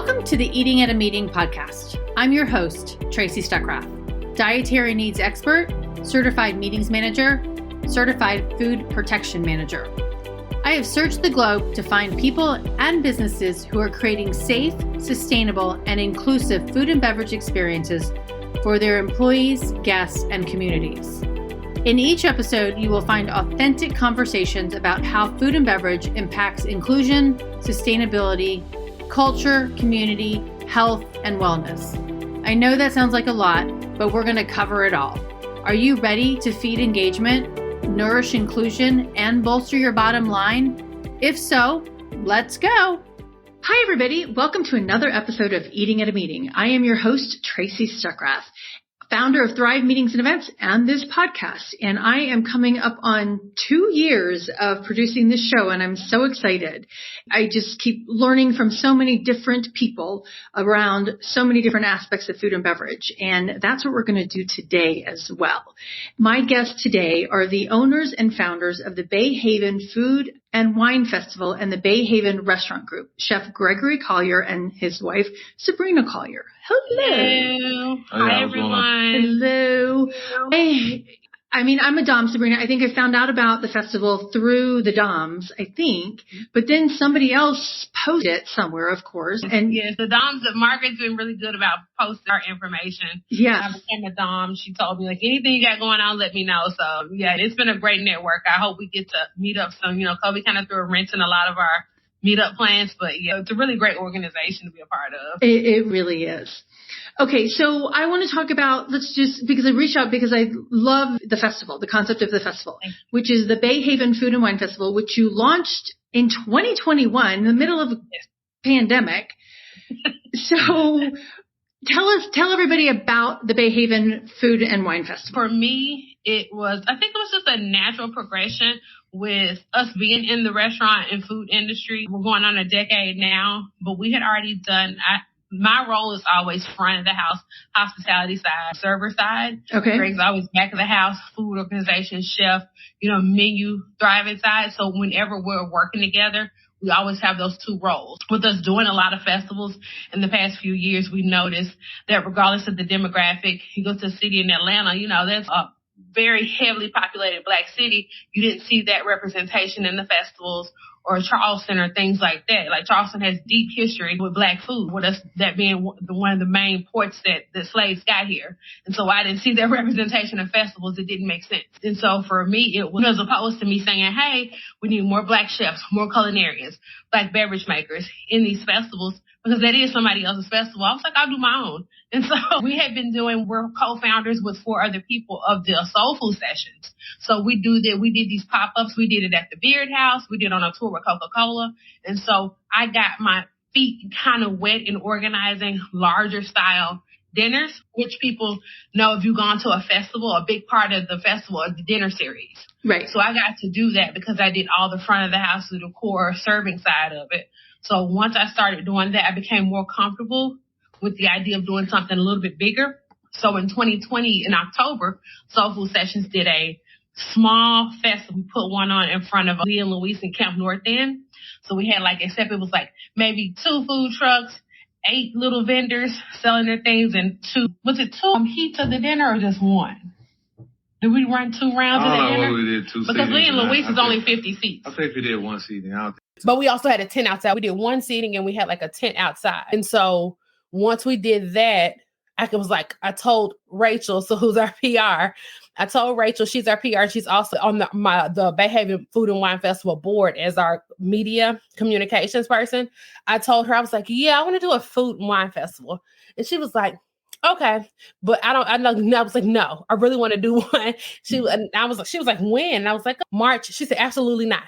Welcome to the Eating at a Meeting podcast. I'm your host, Tracy Stuckrath, dietary needs expert, certified meetings manager, certified food protection manager. I have searched the globe to find people and businesses who are creating safe, sustainable, and inclusive food and beverage experiences for their employees, guests, and communities. In each episode, you will find authentic conversations about how food and beverage impacts inclusion, sustainability, culture, community, health, and wellness. I know that sounds like a lot, but we're going to cover it all. Are you ready to feed engagement, nourish inclusion, and bolster your bottom line? If so, let's go. Hi, everybody. Welcome to another episode of Eating at a Meeting. I am your host, Tracy Stuckrath, founder of Thrive Meetings and Events and this podcast. And I am coming up on 2 years of producing this show, and I'm so excited. I just keep learning from so many different people around so many different aspects of food and beverage. And that's what we're going to do today as well. My guests today are the owners and founders of the Bayhaven Food and Wine Festival and the Bayhaven Restaurant Group, Chef Gregory Collier and his wife, Subrina Collier. Hello. Hi, everyone. Hello. I'm a Dom, Subrina. I think I found out about the festival through the Doms, but then somebody else posted it somewhere, of course. And yes, the Doms, Margaret's been really good about posting our information. Yes. I became a Dom. She told me, anything you got going on, let me know. So, yeah, it's been a great network. I hope we get to meet up soon. Kobe kind of threw a wrench in a lot of our meetup plans, but yeah, it's a really great organization to be a part of. It really is. Okay, so I want to talk about, because I reached out because I love the festival, the concept of the festival, which is the Bayhaven Food and Wine Festival, which you launched in 2021, in the middle of a pandemic. So tell everybody about the Bayhaven Food and Wine Festival. For me, it was just a natural progression with us being in the restaurant and food industry. We're going on a decade now, but we had already done, my role is always front of the house, hospitality side, server side. Okay. Greg's always back of the house, food organization, chef, menu, thriving side. So whenever we're working together, we always have those two roles. With us doing a lot of festivals in the past few years, we noticed that regardless of the demographic, you go to a city in Atlanta, that's a very heavily populated Black city. You didn't see that representation in the festivals, or Charleston or things like that. Like Charleston has deep history with Black food, with us that being one of the main ports that the slaves got here. And so I didn't see that representation in festivals. It didn't make sense. And so for me, it was, as opposed to me saying, hey, we need more Black chefs, more culinarians, Black beverage makers in these festivals, because that is somebody else's festival. I was like, I'll do my own. And so we're co-founders with 4 other people of the Soul Food Sessions. So we did these pop-ups. We did it at the Beard House. We did on a tour with Coca-Cola. And so I got my feet kind of wet in organizing larger style dinners, which people know if you've gone to a festival, a big part of the festival is the dinner series. Right. So I got to do that because I did all the front of the house, the decor, serving side of it. So once I started doing that, I became more comfortable with the idea of doing something a little bit bigger. So in 2020, in October, Soul Food Sessions did a small festival. We put one on in front of Lee and Louise in Camp North End. So we had it was maybe 2 food trucks, 8 little vendors selling their things, and 2 heats of the dinner or just 1? Did we run 2 rounds of the dinner? Well, we did 2 because Lee and Louise is only 50 seats. I think we did 1 seating. But we also had a tent outside. We did 1 seating and we had a tent outside. And so once we did that, I told Rachel, who's our PR, I told Rachel, she's our PR, she's also on the Bayhaven Food and Wine Festival board as our media communications person. I told her, I was like, yeah, I want to do a food and wine festival. And she was like, okay, but I was like, no, I really want to do one. She was like, when? And I was like, March. She said, absolutely not.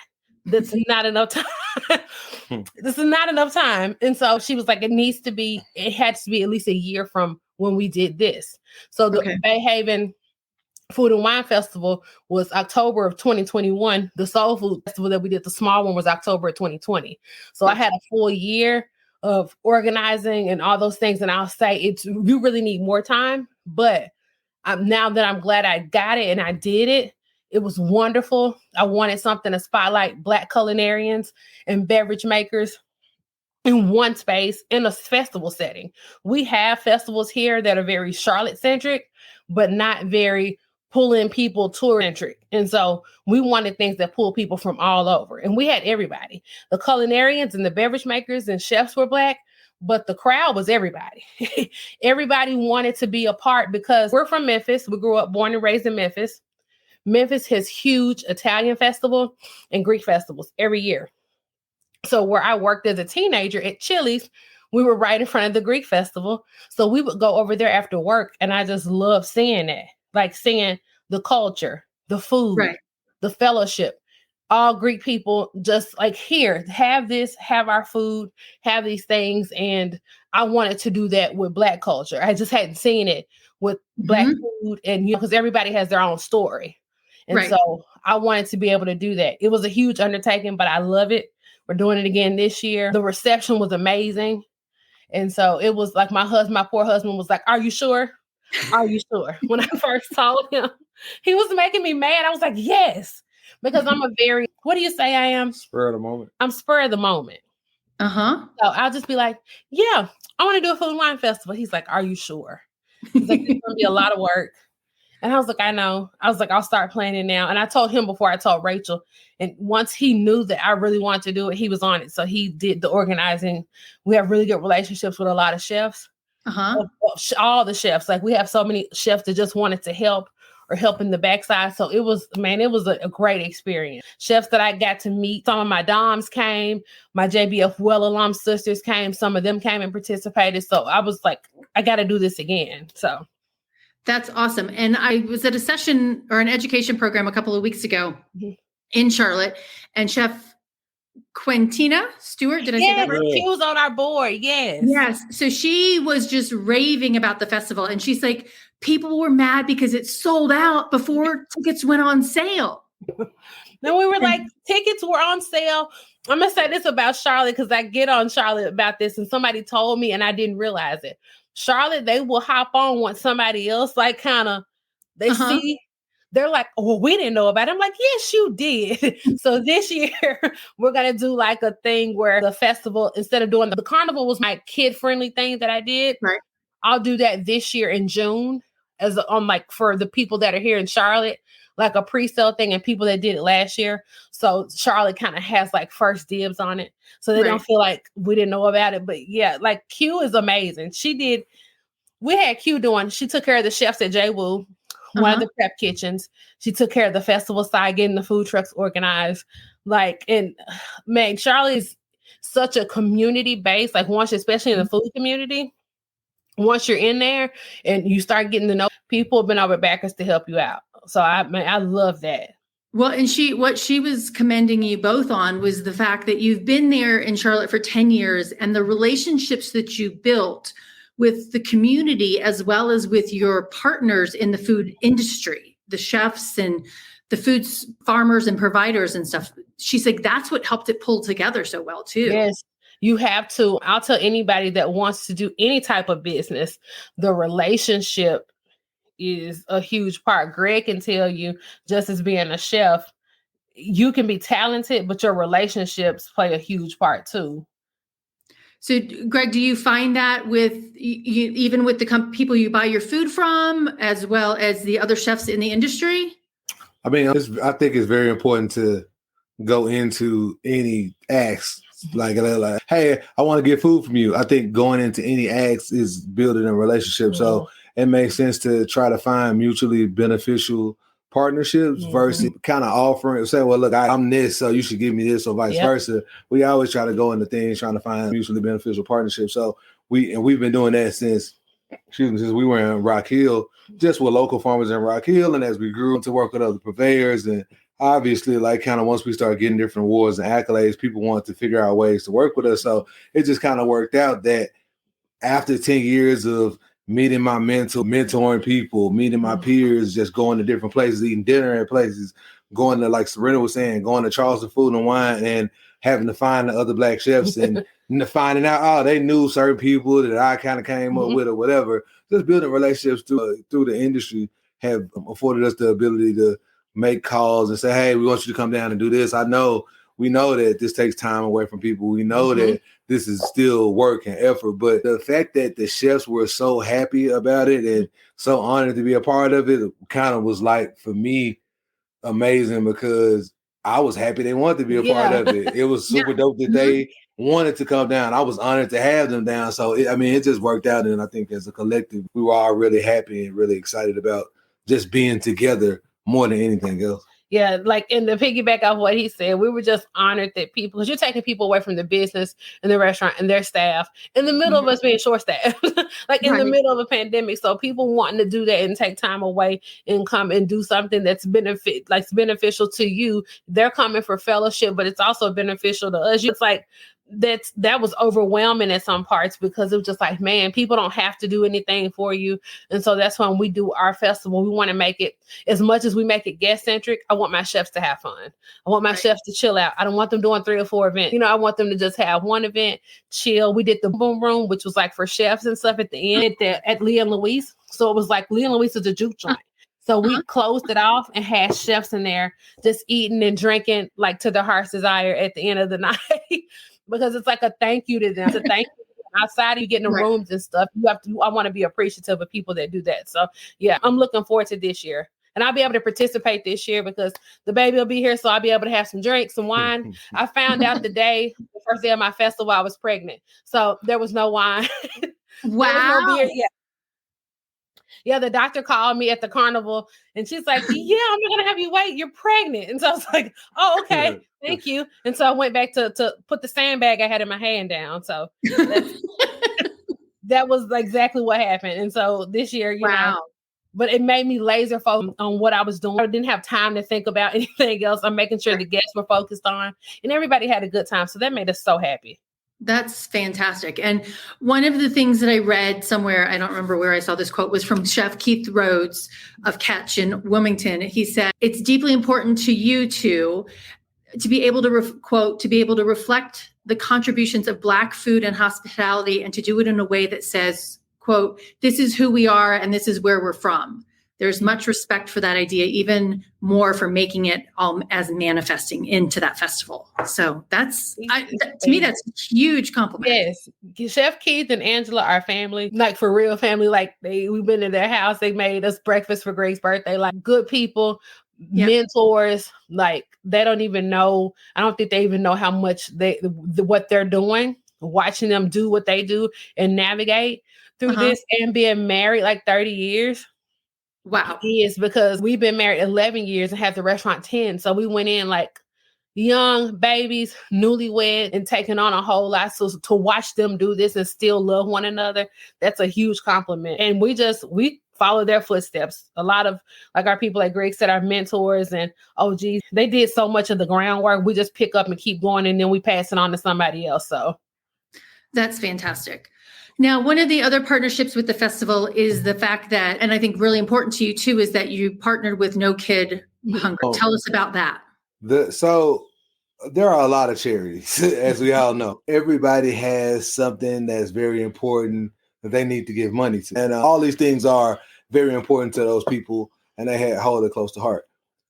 That's not enough time. This is not enough time. And so she was like, it had to be at least a year from when we did this. So the Bayhaven Food and Wine Festival was October of 2021. The Soul Food Festival that we did, the small one, was October of 2020. So I had a full year of organizing and all those things. And I'll say you really need more time. But now that I'm glad I got it and I did it, it was wonderful. I wanted something to spotlight Black culinarians and beverage makers in one space in a festival setting. We have festivals here that are very Charlotte centric, but not very pulling people tour centric. And so we wanted things that pull people from all over. And we had everybody. The culinarians and the beverage makers and chefs were Black, but the crowd was everybody. Everybody wanted to be a part because we're from Memphis. We grew up, born and raised in Memphis. Memphis has huge Italian festival and Greek festivals every year. So where I worked as a teenager at Chili's, we were right in front of the Greek festival. So we would go over there after work. And I just love seeing that, like seeing the culture, the food, the fellowship, all Greek people just like here, have this, have our food, have these things. And I wanted to do that with Black culture. I just hadn't seen it with Black food and, because everybody has their own story. And so I wanted to be able to do that. It was a huge undertaking, but I love it. We're doing it again this year. The reception was amazing. And so it was like my poor husband was like, "Are you sure? Are you sure?" When I first told him, he was making me mad. I was like, "Yes," because I'm what do you say I am? Spur of the moment. I'm spur of the moment. So I'll just be like, "Yeah, I want to do a food and wine festival." He's like, "Are you sure?" He's like, "It's going to be a lot of work." And I was like, "I know." I was like, "I'll start planning now." And I told him before I told Rachel. And once he knew that I really wanted to do it, he was on it. So he did the organizing. We have really good relationships with a lot of chefs. All the chefs. Like we have so many chefs that just wanted to help or help in the backside. So it was a great experience. Chefs that I got to meet. Some of my DOMs came. My JBF Well alum sisters came. Some of them came and participated. So I was like, I got to do this again. So. That's awesome. And I was at a session or an education program a couple of weeks ago in Charlotte, and Chef Quintina Stewart, did I say that right? She was on our board. Yes. So she was just raving about the festival, and she's like, people were mad because it sold out before tickets went on sale. Then we were like, tickets were on sale. I'm going to say this about Charlotte because I get on Charlotte about this, and somebody told me and I didn't realize it. Charlotte, they will hop on once somebody else like kind of they see. They're like, "Oh, we didn't know about it." I'm like, "Yes, you did." So this year we're gonna do like a thing where the festival, instead of doing the carnival was my kid-friendly thing that I did. Right. I'll do that this year in June as on like for the people that are here in Charlotte, like a pre-sale thing, and people that did it last year. So Charlotte kind of has like first dibs on it. So they don't feel like we didn't know about it. But yeah, like Q is amazing. We had Q she took care of the chefs at J Woo, one of the prep kitchens. She took care of the festival side, getting the food trucks organized. Like, and man, Charlotte is such a community base, like once, especially in the food community, once you're in there and you start getting to know people, have been over backers to help you out. So I love that. Well, and what she was commending you both on was the fact that you've been there in Charlotte for 10 years and the relationships that you built with the community as well as with your partners in the food industry, the chefs and the food farmers and providers and stuff. She's like, that's what helped it pull together so well too. Yes. You have to. I'll tell anybody that wants to do any type of business, the relationship is a huge part. Greg can tell you, just as being a chef, you can be talented, but your relationships play a huge part too. So, Greg, do you find that with you, even with the people you buy your food from, as well as the other chefs in the industry? I mean, I think it's very important to go into any ask like, "Hey, I want to get food from you." I think going into any ask is building a relationship. So it makes sense to try to find mutually beneficial partnerships versus kind of offering, say, "Well, look, I'm this, so you should give me this," or vice versa. We always try to go into things trying to find mutually beneficial partnerships. So we've been doing that since we were in Rock Hill, just with local farmers in Rock Hill, and as we grew to work with other purveyors, and obviously, like kind of once we started getting different awards and accolades, people wanted to figure out ways to work with us. So it just kind of worked out that after 10 years of meeting my mentoring people, meeting my peers, just going to different places, eating dinner at places, going to, like Subrina was saying, going to Charleston Food and Wine and having to find the other Black chefs and finding out, they knew certain people that I kind of came up with or whatever. Just building relationships through the industry have afforded us the ability to make calls and say, "Hey, we want you to come down and do this." I know we know that this takes time away from people. We know that this is still work and effort. But the fact that the chefs were so happy about it and so honored to be a part of it kind of was like, for me, amazing, because I was happy they wanted to be a part of it. It was super dope that they wanted to come down. I was honored to have them down. So, it just worked out. And I think as a collective, we were all really happy and really excited about just being together more than anything else. Yeah, like in the piggyback of what he said, we were just honored that people, because you're taking people away from the business and the restaurant and their staff in the middle of us being short staffed, like in the middle of a pandemic. So people wanting to do that and take time away and come and do something that's beneficial to you. They're coming for fellowship, but it's also beneficial to us. It's like, that was overwhelming at some parts, because it was just like, man, people don't have to do anything for you. And so that's when we do our festival. We want to make it, as much as we make it guest centric, I want my chefs to have fun. I want my chefs to chill out. I don't want them doing 3 or 4 events. I want them to just have one event, chill. We did the boom room, which was like for chefs and stuff at the end at Lee and Louise. So it was like Lee and Louise is a juke joint. So we closed it off and had chefs in there just eating and drinking like to their heart's desire at the end of the night. Because it's like a thank you to them. It's a thank you. Outside of you getting the rooms and stuff, I want to be appreciative of people that do that. So yeah, I'm looking forward to this year. And I'll be able to participate this year because the baby will be here. So I'll be able to have some drinks, some wine. I found out the first day of my festival, I was pregnant. So there was no wine. Wow. No beer. Yeah, the doctor called me at the carnival and she's like, yeah, I'm not going to have you wait. You're pregnant. And so I was like, oh, okay. Thank you. And so I went back to put the sandbag I had in my hand down. So that was exactly what happened. And so this year, you know, but it made me laser focused on what I was doing. I didn't have time to think about anything else. I'm making sure the guests were focused on, and everybody had a good time. So that made us so happy. That's fantastic. And one of the things that I read somewhere, I don't remember where I saw this quote, was from Chef Keith Rhodes of Catch in Wilmington. He said, it's deeply important to you two to be able to, quote, to be able to reflect the contributions of Black food and hospitality and to do it in a way that says, quote, this is who we are and this is where we're from. There's much respect for that idea, even more for making it as manifesting into that festival. So to me, that's a huge compliment. Yes. Chef Keith and Angela are family, like for real family. Like we've been in their house. They made us breakfast for Greg's birthday, like good people, mentors. Like they don't even know. I don't think they even know how much what they're doing, watching them do what they do and navigate through this and being married like 30 years. Wow. Yes, because we've been married 11 years and had the restaurant 10. So we went in like young babies, newlywed, and taking on a whole lot. So to watch them do this and still love one another, that's a huge compliment. And we follow their footsteps. A lot of, like our people, like Greg said, our mentors and OGs, they did so much of the groundwork. We just pick up and keep going, and then we pass it on to somebody else. So that's fantastic. Now, one of the other partnerships with the festival is the fact that, and I think really important to you too, is that you partnered with No Kid Hunger. Tell us about that. So there are a lot of charities, as we all know. Everybody has something that's very important that they need to give money to. And all these things are very important to those people, and they hold it close to heart.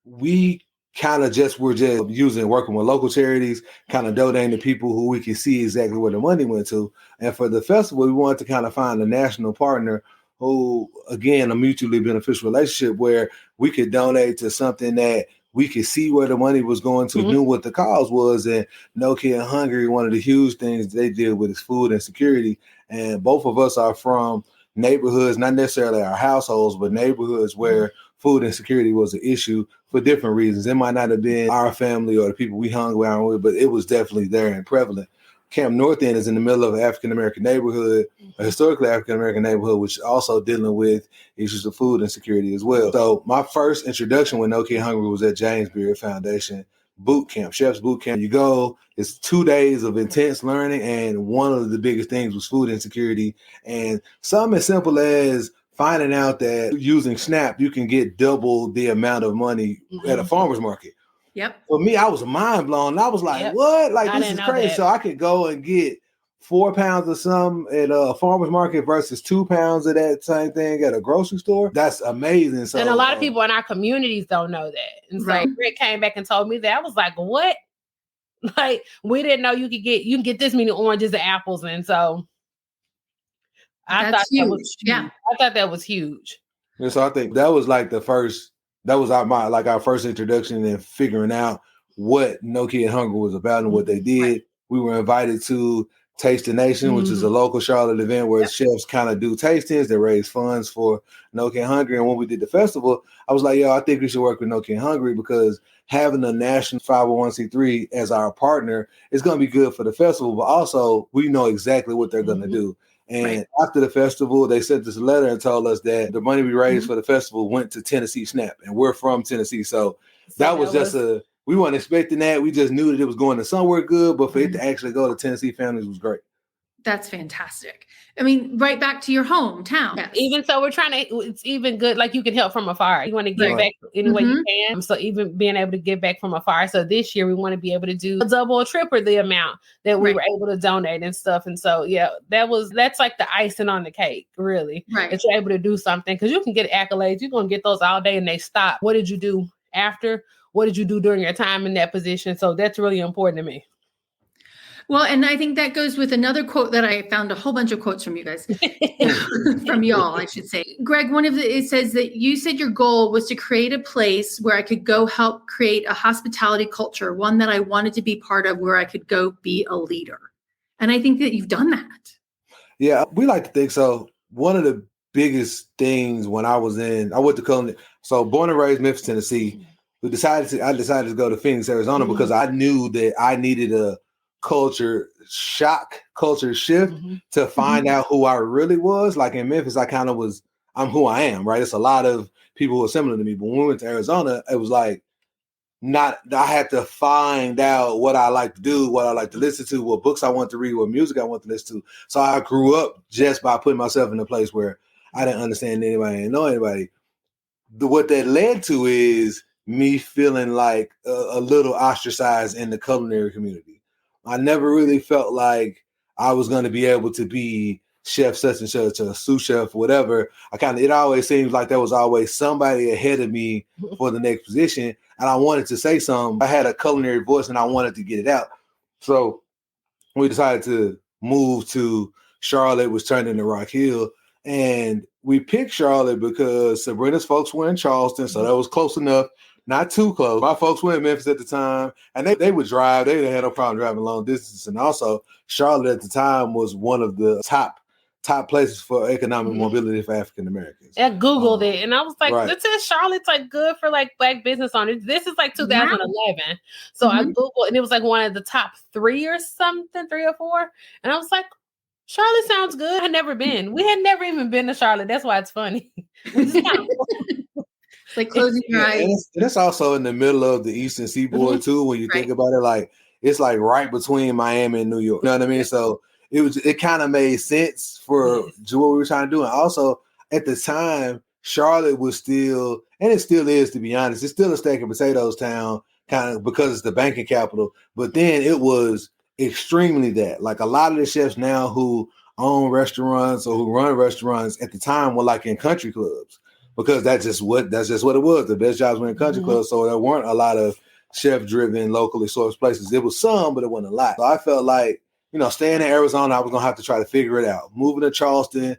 We we're just working with local charities, kind of donating to people who we can see exactly where the money went to. And for the festival, we wanted to kind of find a national partner who, again, a mutually beneficial relationship where we could donate to something that we could see where the money was going to, knew what the cause was. And No Kid Hungry, one of the huge things they deal with is food insecurity. And both of us are from neighborhoods, not necessarily our households, but neighborhoods where food insecurity was an issue for different reasons. It might not have been our family or the people we hung around with, but it was definitely there and prevalent. Camp North End is in the middle of an African-American neighborhood, a historically African-American neighborhood, which is also dealing with issues of food insecurity as well. So my first introduction with No Kid Hungry was at James Beard Foundation boot camp, chef's boot camp. You go, it's 2 days of intense learning, and one of the biggest things was food insecurity. And something as simple as finding out that using SNAP, you can get double the amount of money at a farmer's market. Yep. For me, I was mind blown. I was like, what? Like, this is crazy. So I could go and get 4 pounds of some at a farmer's market versus 2 pounds of that same thing at a grocery store. That's amazing. So, and a lot of people in our communities don't know that. And so Rick came back and told me that. I was like, what? Like, we didn't know you can get this many oranges and apples. And so I That's thought huge. that was huge. Yeah. I thought that was huge. And so I think that was like our first introduction in figuring out what No Kid Hungry was about and what they did. Right. We were invited to Taste the Nation, which is a local Charlotte event where chefs kind of do tastings. They raise funds for No Kid Hungry. And when we did the festival, I was like, yo, I think we should work with No Kid Hungry because having a national 501c3 as our partner is going to be good for the festival, but also we know exactly what they're going to do. And after the festival, they sent us a letter and told us that the money we raised for the festival went to Tennessee Snap. And we're from Tennessee. So that was we weren't expecting that. We just knew that it was going to somewhere good, but for it to actually go to Tennessee families was great. That's fantastic. I mean, right back to your hometown. Yes. Even so, it's even good. Like, you can help from afar. You want to give back any way you can. So even being able to give back from afar. So this year we want to be able to do a double or triple the amount that we were able to donate and stuff. And so, that's like the icing on the cake, really. Right. That you're able to do something, because you can get accolades. You're going to get those all day and they stop. What did you do after? What did you do during your time in that position? So that's really important to me. Well, and I think that goes with another quote that I found a whole bunch of quotes from you guys, from y'all, I should say. Greg, it says that you said your goal was to create a place where I could go help create a hospitality culture, one that I wanted to be part of, where I could go be a leader. And I think that you've done that. Yeah, we like to think so. One of the biggest things when I went to Culinary, so born and raised Memphis, Tennessee, I decided to go to Phoenix, Arizona, because I knew that I needed a culture shift to find out who I really was. Like in Memphis, I'm who I am, right? It's a lot of people who are similar to me. But when we went to Arizona, it was like I had to find out what I like to do, what I like to listen to, what books I want to read, what music I want to listen to. So I grew up just by putting myself in a place where I didn't understand anybody and know anybody. What that led to is me feeling like a little ostracized in the culinary community. I never really felt like I was going to be able to be chef such and such, a sous chef, whatever. It always seems like there was always somebody ahead of me for the next position. And I wanted to say something. I had a culinary voice and I wanted to get it out. So we decided to move to Charlotte, which turned into Rock Hill. And we picked Charlotte because Subrina's folks were in Charleston, so that was close enough. Not too close. My folks were in Memphis at the time, and they would drive. They had no problem driving long distances. And also, Charlotte at the time was one of the top places for economic mobility for African Americans. I Googled it, and I was like, this is Charlotte's like good for like Black business owners. This is like 2011. So I Googled, and it was like one of the top 3 or something, 3 or 4. And I was like, Charlotte sounds good. I'd never been. We had never even been to Charlotte. That's why it's funny. We just kind of like closing your eyes. And it's also in the middle of the Eastern Seaboard too. When you think about it, like it's like right between Miami and New York. You know what I mean? So it kind of made sense for what we were trying to do. And also at the time, Charlotte was still, and it still is, to be honest, it's still a steak and potatoes town, kind of because it's the banking capital. But then it was extremely that. Like a lot of the chefs now who own restaurants or who run restaurants at the time were like in country clubs, because that's just what it was. The best jobs were in country clubs. So there weren't a lot of chef driven, locally sourced places. It was some, but it wasn't a lot. So I felt like, staying in Arizona, I was gonna have to try to figure it out. Moving to Charleston,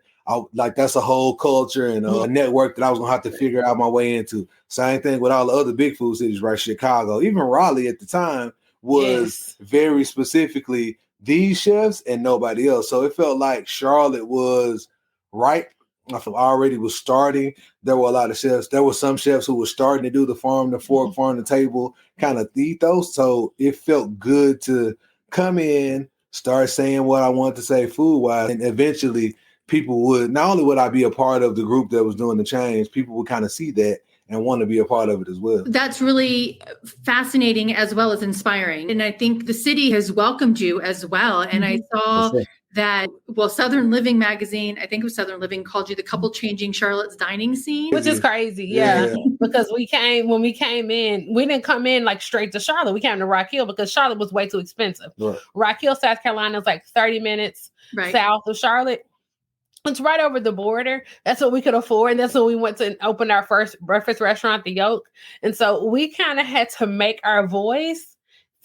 that's a whole culture and a network that I was gonna have to figure out my way into. Same thing with all the other big food cities, right? Chicago, even Raleigh at the time was very specifically these chefs and nobody else. So it felt like Charlotte was right. I feel already was starting. There were a lot of chefs. There were some chefs who were starting to do the farm to fork, farm to table kind of ethos. So it felt good to come in, start saying what I wanted to say food-wise, and eventually people would, not only would I be a part of the group that was doing the change, people would kind of see that and want to be a part of it as well. That's really fascinating as well as inspiring. And I think the city has welcomed you as well. And I saw that, Southern Living magazine, I think it was Southern Living, called you the couple changing Charlotte's dining scene. Which is crazy, because when we came in, we didn't come in like straight to Charlotte. We came to Rock Hill because Charlotte was way too expensive. Right. Rock Hill, South Carolina is like 30 minutes south of Charlotte. It's right over the border. That's what we could afford. And that's when we went to open our first breakfast restaurant, The Yoke. And so we kind of had to make our voice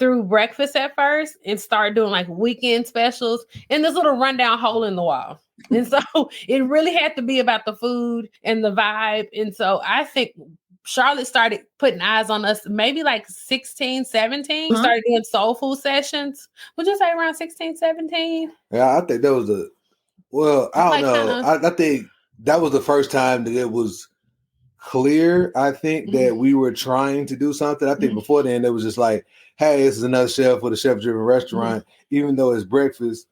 through breakfast at first and started doing like weekend specials in this little rundown hole in the wall. And so it really had to be about the food and the vibe. And so I think Charlotte started putting eyes on us maybe like 16, 17. We started doing soul food sessions. Would you say around 16, 17? Yeah, I think that was I don't know. I think that was the first time that it was clear, I think, that we were trying to do something. I think before then, it was just like, hey, this is another chef with a chef-driven restaurant. Even though it's breakfast,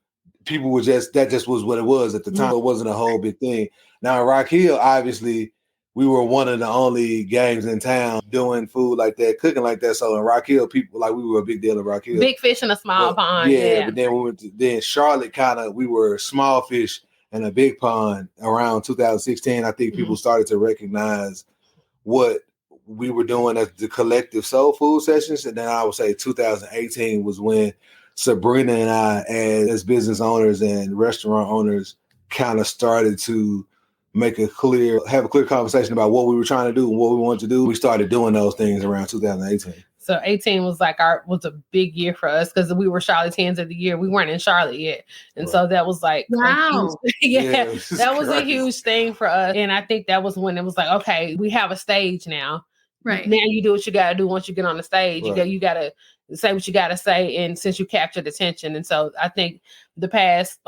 people were that just was what it was at the time. It wasn't a whole big thing. Now in Rock Hill, obviously, we were one of the only gangs in town doing food like that, cooking like that. So in Rock Hill, people, like, we were a big deal in Rock Hill. Big fish in a small pond. Yeah, but then then Charlotte we were small fish in a big pond around 2016. I think people started to recognize what we were doing as the collective soul food sessions. And then I would say 2018 was when Subrina and I, as business owners and restaurant owners, kind of started to have a clear conversation about what we were trying to do and what we wanted to do. We started doing those things around 2018. So 18 was was a big year for us because we were Charlotteans of the year. We weren't in Charlotte yet. And so that was like, wow. That was a huge thing for us. And I think that was when it was like, okay, we have a stage now. Right. Now you do what you got to do once you get on the stage. Right. You got to say what you got to say. And since you captured attention. And so I think the past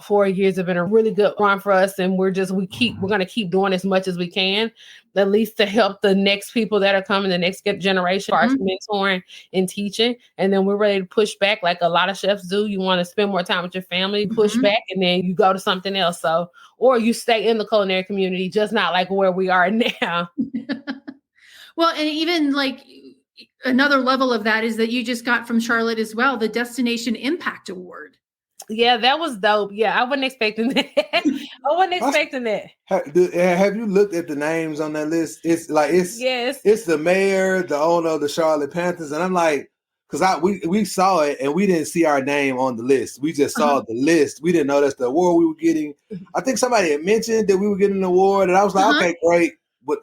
4 years have been a really good run for us. And we're going to keep doing as much as we can, at least to help the next people that are coming, the next generation, our mentoring and teaching. And then we're ready to push back like a lot of chefs do. You want to spend more time with your family, push back, and then you go to something else. So, or you stay in the culinary community, just not like where we are now. Well, and even another level of that is that you just got from Charlotte as well, the Destination Impact Award. Yeah, that was dope. Yeah, I wasn't expecting that. Have you looked at the names on that list? It's the mayor, the owner of the Charlotte Panthers, and I'm like, because we saw it and we didn't see our name on the list. We just saw the list. We didn't know that's the award we were getting. I think somebody had mentioned that we were getting an award, and I was like, okay, great, but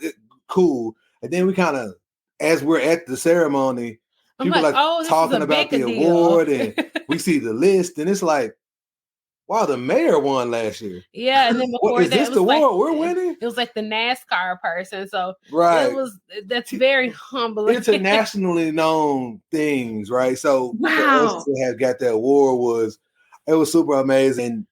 cool. And then we kind of, as we're at the ceremony, people talking about the award, and we see the list, and it's like, wow, the mayor won last year. Yeah, and then before is this the award we're winning? It was like the NASCAR person, so right. That's very humbling. Internationally known things, right? So wow, for us to have got that award was super amazing and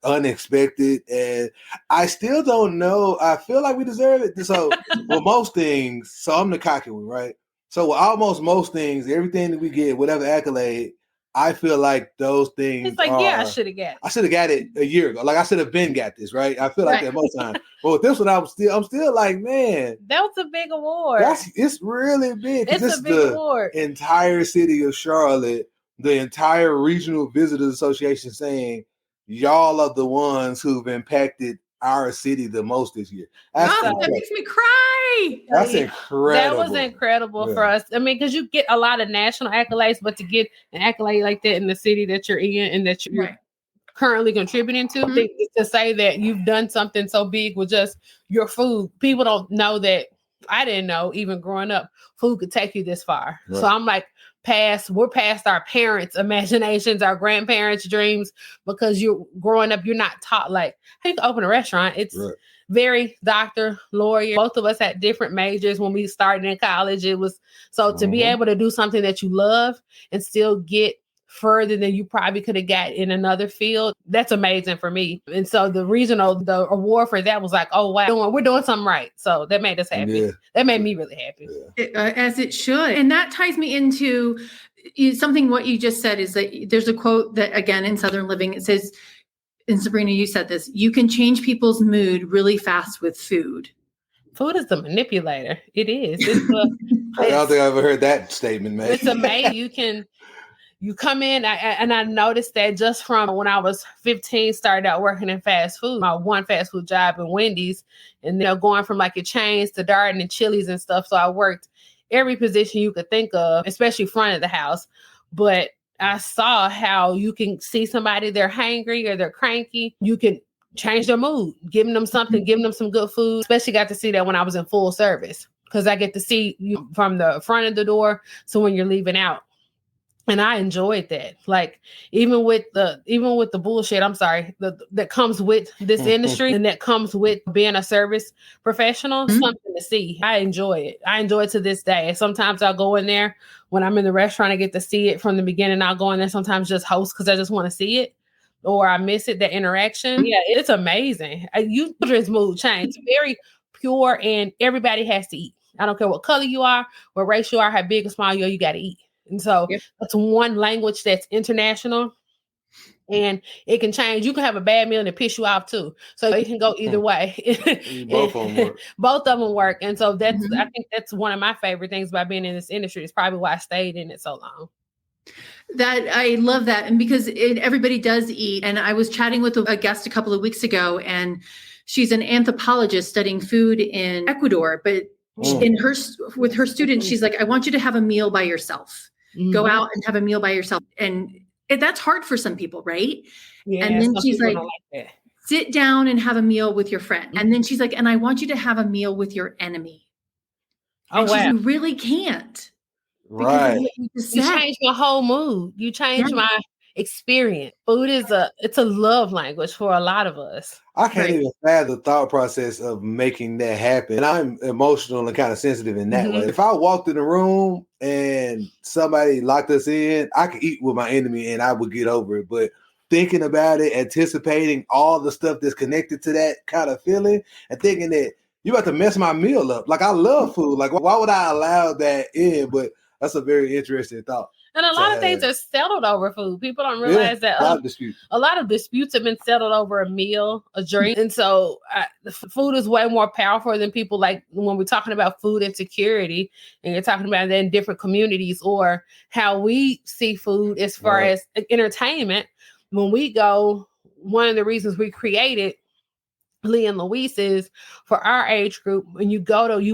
unexpected, and I still don't know. I feel like we deserve it. So with most things, so I'm the cocky one, right? So with almost most things, everything that we get, whatever accolade, I feel like those things. It's like, I should have got it. I should have got it a year ago. Like I should have got this, right? I feel like that most times. But with this one, I'm still like, man, that was a big award. It's really big. It's a big award. Entire city of Charlotte, the entire Regional Visitors Association saying, y'all are the ones who've impacted our city the most this year. That makes me cry. That's incredible. That was incredible for us. I mean, because you get a lot of national accolades, but to get an accolade like that in the city that you're in and that you're currently contributing to, to say that you've done something so big with just your food. People don't know that. I didn't know, even growing up, food could take you this far. Right. So I'm like, we're past our parents' imaginations, our grandparents' dreams, because you're growing up, you're not taught like, hey, you can open a restaurant. It's very doctor, lawyer. Both of us had different majors when we started in college. It was so to be able to do something that you love and still get further than you probably could have got in another field. That's amazing for me. And so the award for that was like, oh, wow, we're doing something right. So that made us happy. Yeah. That made me really happy. Yeah. As it should. And that ties me into something what you just said is that there's a quote that, again, in Southern Living, it says, and Subrina, you said this, you can change people's mood really fast with food. Food is the manipulator. It is. I don't think I've ever heard that statement, man. It's amazing. You come in, and I noticed that just from when I was 15, started out working in fast food, my one fast food job in Wendy's, and going from like your chains to Darden and Chili's and stuff. So I worked every position you could think of, especially front of the house. But I saw how you can see somebody, they're hangry or they're cranky. You can change their mood, giving them something, giving them some good food. Especially got to see that when I was in full service, because I get to see you from the front of the door. So when you're leaving out, And I enjoyed that. Like even with the bullshit, I'm sorry, that comes with this industry and that comes with being a service professional, something to see. I enjoy it. I enjoy it to this day. Sometimes I'll go in there when I'm in the restaurant, I get to see it from the beginning. I'll go in there sometimes just host because I just want to see it. Or I miss it, that interaction. Yeah, it's amazing. Children's mood change. It's very pure and everybody has to eat. I don't care what color you are, what race you are, how big or small you are, you got to eat. And so that's one language that's international and it can change. You can have a bad meal and it piss you off too. So it can go either way. Both of them work. Both of them work. And so that's, I think that's one of my favorite things about being in this industry. It's probably why I stayed in it so long. That I love that. And because everybody does eat. And I was chatting with a guest a couple of weeks ago, and she's an anthropologist studying food in Ecuador, but with her students, she's like, I want you to have a meal by yourself. Go out and have a meal by yourself. And that's hard for some people, right? Yeah, and then she's like sit down and have a meal with your friend. And then she's like, and I want you to have a meal with your enemy. Oh, wow. You really can't. Right. You change my whole mood. You change my experience. Food is it's a love language for a lot of us. I can't even fathom the thought process of making that happen. And I'm emotional and kind of sensitive in that way. If I walked in the room and somebody locked us in, I could eat with my enemy and I would get over it. But thinking about it, anticipating all the stuff that's connected to that kind of feeling, and thinking that you about to mess my meal up. Like, I love food. Like, why would I allow that in? But that's a very interesting thought. And a lot of things are settled over food. People don't realize that a lot of disputes have been settled over a meal, a drink. And so the food is way more powerful than people like when we're talking about food insecurity and you're talking about that in different communities or how we see food as far as entertainment. When we go, one of the reasons we created Lee and Louise is for our age group, when you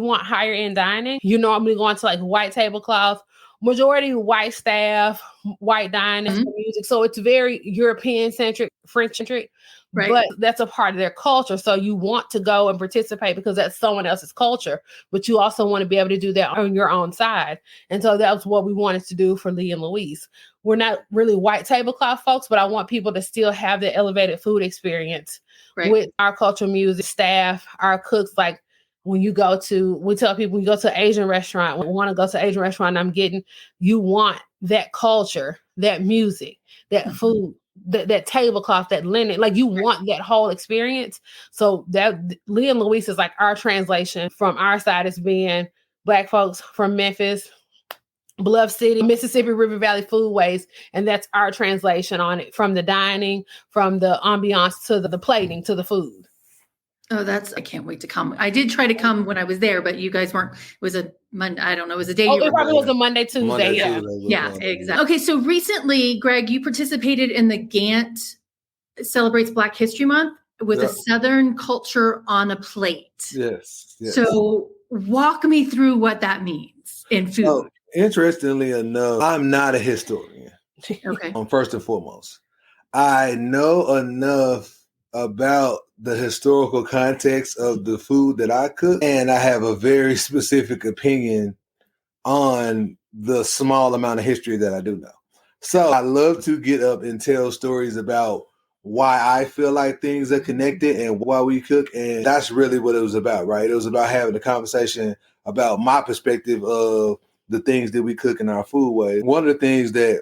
want higher end dining, you normally going to like white tablecloth, majority white staff, white dining, music. So it's very European centric, French centric, but that's a part of their culture. So you want to go and participate because that's someone else's culture, but you also want to be able to do that on your own side. And so that was what we wanted to do for Lee and Louise. We're not really white tablecloth folks, but I want people to still have the elevated food experience with our cultural music, staff, our cooks. Like we tell people when you go to an Asian restaurant, when we want to go to an Asian restaurant, you want that culture, that music, that food, that tablecloth, that linen, like you want that whole experience. So that Lee and Louise is like our translation from our side as being Black folks from Memphis, Bluff City, Mississippi River Valley Foodways. And that's our translation on it, from the dining, from the ambiance to the plating to the food. Oh, I can't wait to come. I did try to come when I was there, but you guys weren't. It was a Monday. I don't know. It was a day. It probably was a Monday, Tuesday. Yeah, exactly. Okay, so recently, Greg, you participated in the Gantt Celebrates Black History Month with a Southern culture on a plate. Yes. So walk me through what that means in food. Oh, interestingly enough, I'm not a historian. Okay. First and foremost, I know enough about the historical context of the food that I cook, and I have a very specific opinion on the small amount of history that I do know. So I love to get up and tell stories about why I feel like things are connected and why we cook. And that's really what it was about, right? It was about having a conversation about my perspective of the things that we cook in our food way. One of the things that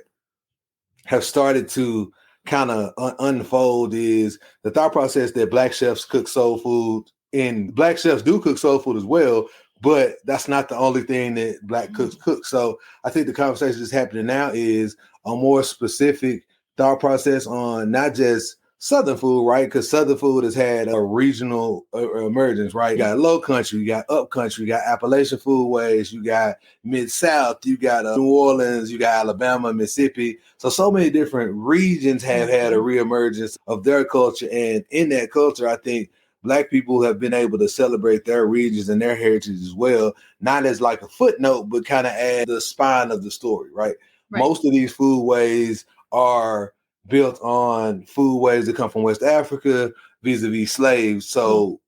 have started to kind of unfold is the thought process that Black chefs cook soul food, and Black chefs do cook soul food as well, but that's not the only thing that Black cooks cook. So I think the conversation that's happening now is a more specific thought process on not just Southern food, right? Because Southern food has had a regional emergence, right? You got low country, you got up country, you got Appalachian foodways, you got Mid-South, you got New Orleans, you got Alabama, Mississippi. So many different regions have had a reemergence of their culture. And in that culture, I think Black people have been able to celebrate their regions and their heritage as well, not as like a footnote, but kind of as the spine of the story, right? Most of these foodways are built on foodways that come from West Africa vis-a-vis slaves. So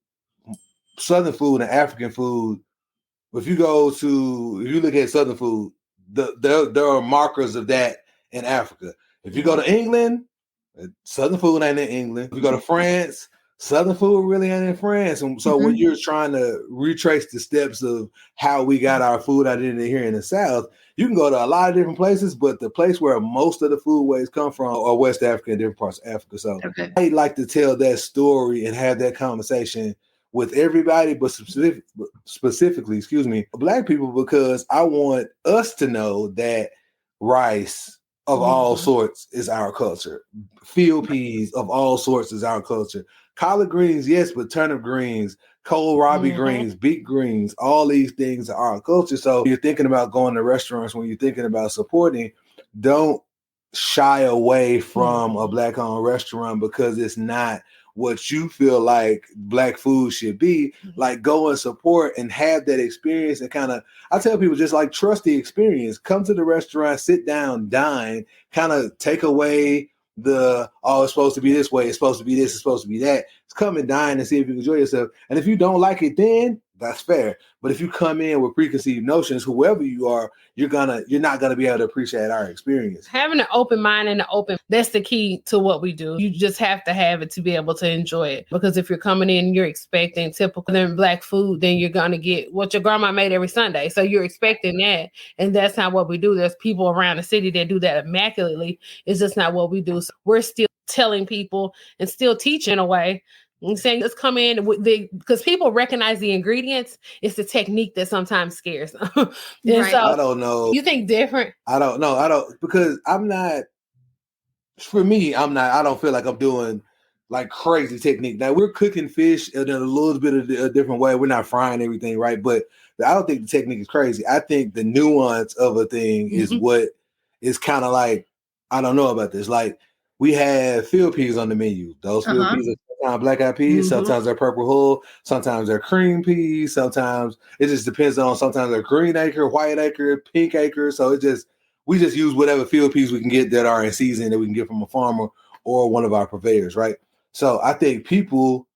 Southern food and African food, if you look at Southern food, there are markers of that in Africa. If you go to England, Southern food ain't in England. If you go to France, Southern food really ain't in France. And so when you're trying to retrace the steps of how we got our food identity here in the South, you can go to a lot of different places, but the place where most of the foodways come from are West Africa and different parts of Africa. So I like to tell that story and have that conversation with everybody, but specifically, Black people, because I want us to know that rice of all sorts is our culture. Field peas of all sorts is our culture. Collard greens, yes, but turnip greens, kohlrabi greens, beet greens, all these things are our culture. So you're thinking about going to restaurants, when you're thinking about supporting, don't shy away from a Black-owned restaurant because it's not what you feel like Black food should be. Like, go and support and have that experience. And kind of, I tell people, just like, trust the experience. Come to the restaurant, sit down, dine, kind of take away the, oh, it's supposed to be this way, it's supposed to be this, it's supposed to be that. Just come and dine and see if you enjoy yourself. And if you don't like it, then that's fair. But if you come in with preconceived notions, whoever you are, you're not gonna be able to appreciate our experience. Having an open mind and that's the key to what we do. You just have to have it to be able to enjoy it. Because if you're coming in and you're expecting typical Black food, then you're gonna get what your grandma made every Sunday. So you're expecting that. And that's not what we do. There's people around the city that do that immaculately. It's just not what we do. So we're still telling people and still teaching in a way. I'm saying, let's come in because people recognize the ingredients. It's the technique that sometimes scares them. So I don't know. You think different? I don't know. Because I don't feel like I'm doing like crazy technique. Now, we're cooking fish in a little bit of a different way. We're not frying everything, right? But I don't think the technique is crazy. I think the nuance of a thing is what is kind of like, I don't know about this. Like, we have field peas on the menu. Those field peas are sometimes black-eyed peas, sometimes they're purple hull, sometimes they're cream peas, sometimes it just depends on, sometimes they're green acre, white acre, pink acre. So we just use whatever field peas we can get that are in season that we can get from a farmer or one of our purveyors, right? So I think people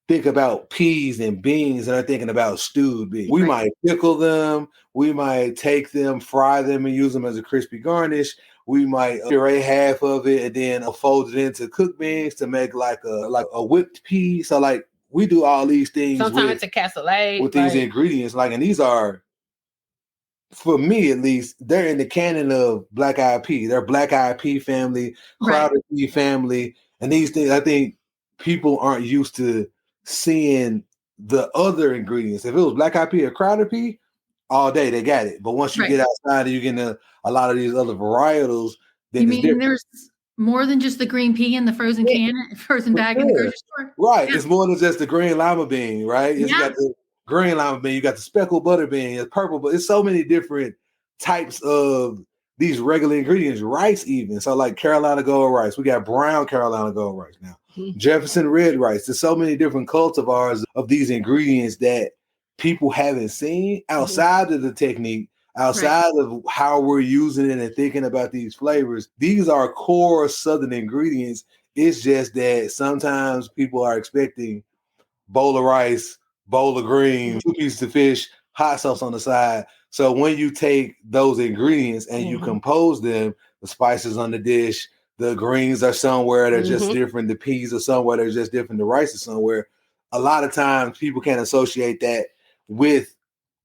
think about peas and beans and are thinking about stewed beans. We might pickle them, we might take them, fry them, and use them as a crispy garnish. We might puree half of it and then fold it into cooked beans to make like a whipped pea. So like, we do all these things. Sometimes it's a cassoulet with these ingredients. Like, and these are, for me at least, they're in the canon of black-eyed pea. They're black-eyed pea family, crowded pea family, and these things. I think people aren't used to seeing the other ingredients. If it was black-eyed pea or crowded pea, all day they got it. But once you get outside and you get a lot of these other varietals, you mean there's more than just the green pea in the frozen frozen bag in the grocery store? Right. Yeah. It's more than just the green lima bean, right? You got the green lima bean, you got the speckled butter bean, it's purple, but it's so many different types of these regular ingredients, rice even. So like Carolina gold rice, we got brown Carolina gold rice now. Jefferson red rice. There's so many different cultivars of these ingredients that people haven't seen outside of the technique, outside of how we're using it and thinking about these flavors. These are core Southern ingredients. It's just that sometimes people are expecting bowl of rice, bowl of greens, 2 pieces of fish, hot sauce on the side. So when you take those ingredients and you compose them, the spices on the dish, the greens are somewhere, they're just different. The peas are somewhere, they're just different. The rice is somewhere. A lot of times people can't associate that with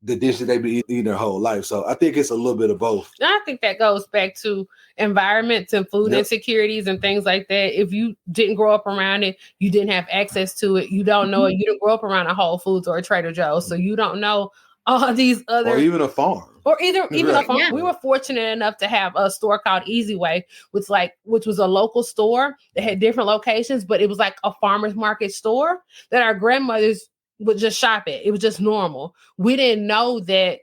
the dish that they've been eating their whole life. So I think it's a little bit of both. I think that goes back to environments and food insecurities and things like that. If you didn't grow up around it, you didn't have access to it, you don't know it, you didn't grow up around a Whole Foods or a Trader Joe's, so you don't know all these other... Or even a farm. Or even a farm. Yeah. We were fortunate enough to have a store called Easy Way, which was a local store that had different locations, but it was like a farmer's market store that our grandmothers would just shop at. It was just normal. We didn't know that,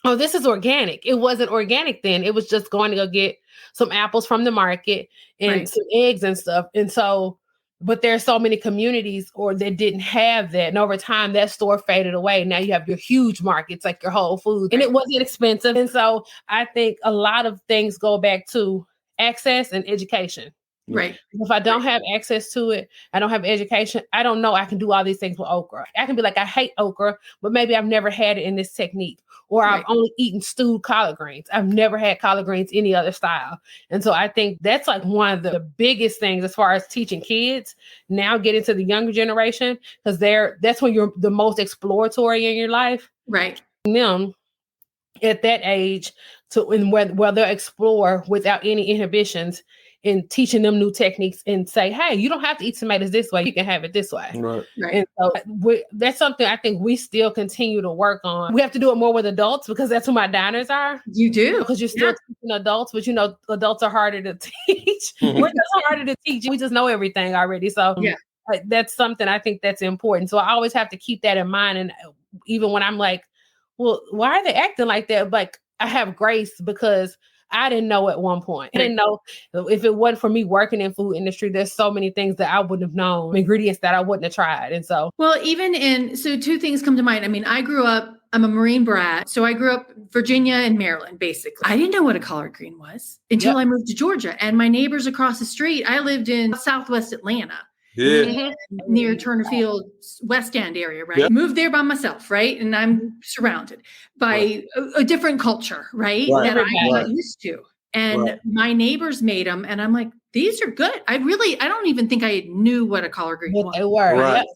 oh, this is organic. It wasn't organic then. It was just going to go get some apples from the market and some eggs and stuff. And so, but there's so many communities that didn't have that. And over time, that store faded away. Now you have your huge markets like your Whole Foods, and it wasn't expensive. And so I think a lot of things go back to access and education. Right. If I don't have access to it, I don't have education, I don't know I can do all these things with okra. I can be like, I hate okra, but maybe I've never had it in this technique. Or I've only eaten stewed collard greens. I've never had collard greens any other style. And so I think that's like one of the biggest things as far as teaching kids now getting to the younger generation, because that's when you're the most exploratory in your life. Right. Them at that age where they'll explore without any inhibitions, and teaching them new techniques and say, hey, you don't have to eat tomatoes this way. You can have it this way. Right. And so that's something I think we still continue to work on. We have to do it more with adults because that's who my diners are. You do. Because you're still teaching adults, but adults are harder to teach. We're just harder to teach. We just know everything already. So that's something I think that's important. So I always have to keep that in mind. And even when I'm like, well, why are they acting like that? Like, I have grace because I didn't know at one point. I didn't know if it wasn't for me working in food industry, there's so many things that I wouldn't have known, ingredients that I wouldn't have tried. And so, well, so two things come to mind. I mean, I'm a Marine brat. So I grew up Virginia and Maryland, basically. I didn't know what a collard green was until I moved to Georgia. And my neighbors across the street, I lived in Southwest Atlanta. Near Turner Field, West End area, right? Moved there by myself, right? And I'm surrounded by a different culture, right? That I'm not used to. And my neighbors made them, and I'm like, these are good. I don't even think I knew what a collard green was. They were. Right.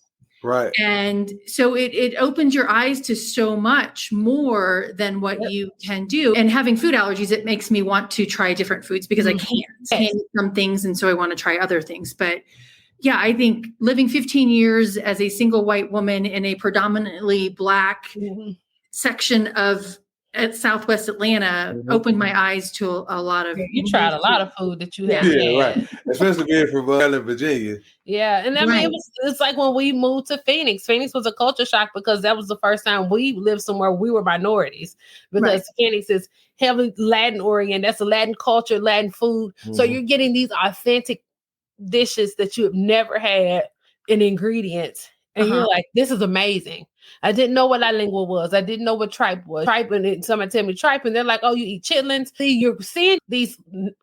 Right. And so it opens your eyes to so much more than what you can do. And having food allergies, it makes me want to try different foods because I can't eat some things. And so I want to try other things. But yeah, I think living 15 years as a single white woman in a predominantly Black section of Southwest Atlanta opened my eyes to a lot of. You tried a lot of food that you had. Right. Especially being from Maryland, Virginia. Yeah, and I mean, it's like when we moved to Phoenix. Phoenix was a culture shock because that was the first time we lived somewhere we were minorities. Because Phoenix is heavily Latin oriented. That's a Latin culture, Latin food. So you're getting these authentic dishes that you have never had in ingredients, and you're like, this is amazing. I didn't know what la lingua was. I didn't know what tripe was. Tripe, and somebody tell me tripe, and they're like, oh, you eat chitlins. See, you're seeing these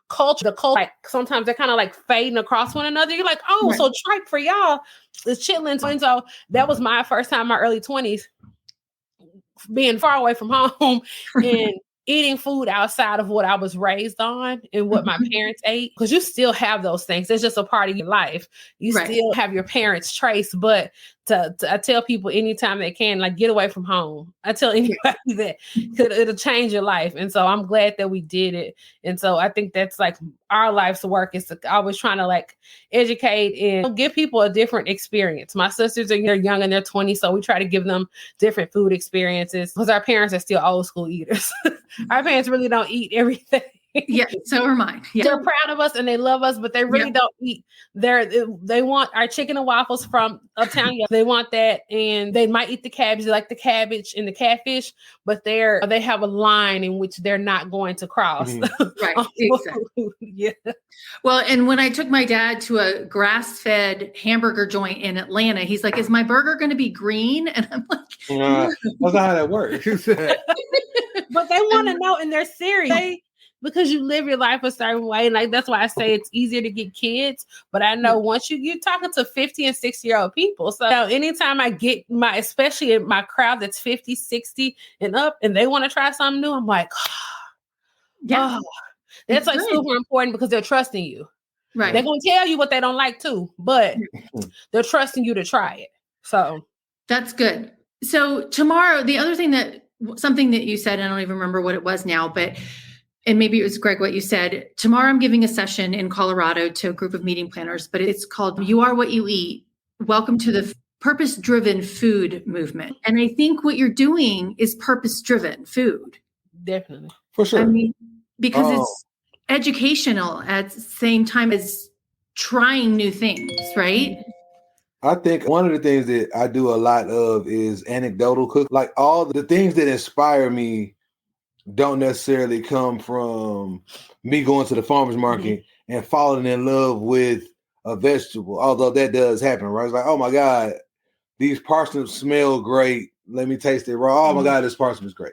culture, like sometimes they're kind of like fading across one another. You're like, oh, so tripe for y'all is chitlins. And so that was my first time in my early 20s being far away from home and eating food outside of what I was raised on and what my parents ate, because you still have those things. It's just a part of your life. You still have your parents' trace, but I tell people anytime they can, like, get away from home. I tell anybody that it'll change your life. And so I'm glad that we did it. And so I think that's like our life's work, is to always trying to like educate and give people a different experience. My sisters are young in their 20s, so we try to give them different food experiences because our parents are still old school eaters. Our parents really don't eat everything. Yeah, so are mine. Yeah. They're proud of us and they love us, but they really don't eat. They want our chicken and waffles from Uptown. They want that, and they might eat the cabbage. They like the cabbage and the catfish, but they have a line in which they're not going to cross. Right, exactly. Well, and when I took my dad to a grass-fed hamburger joint in Atlanta, he's like, "Is my burger going to be green?" And I'm like, "That's not how that works." But they want to know, and they're serious. Because you live your life a certain way. And like, that's why I say it's easier to get kids. But I know once you're talking to 50 and 60-year-old people. So anytime I get especially in my crowd that's 50, 60 and up, and they want to try something new, I'm like, that's like super important because they're trusting you. Right. They're going to tell you what they don't like too, but they're trusting you to try it. So that's good. So tomorrow, the other thing something that you said, I don't even remember what it was now, but and maybe it was Greg, what you said. Tomorrow I'm giving a session in Colorado to a group of meeting planners, but it's called You Are What You Eat. Welcome to the purpose-driven food movement. And I think what you're doing is purpose-driven food. Definitely. For sure. I mean, because it's educational at the same time as trying new things, right? I think one of the things that I do a lot of is anecdotal cook. Like all the things that inspire me don't necessarily come from me going to the farmer's market and falling in love with a vegetable, although that does happen, right? It's like, oh my God, these parsnips smell great. Let me taste it raw. Oh my God, this parsnip is great.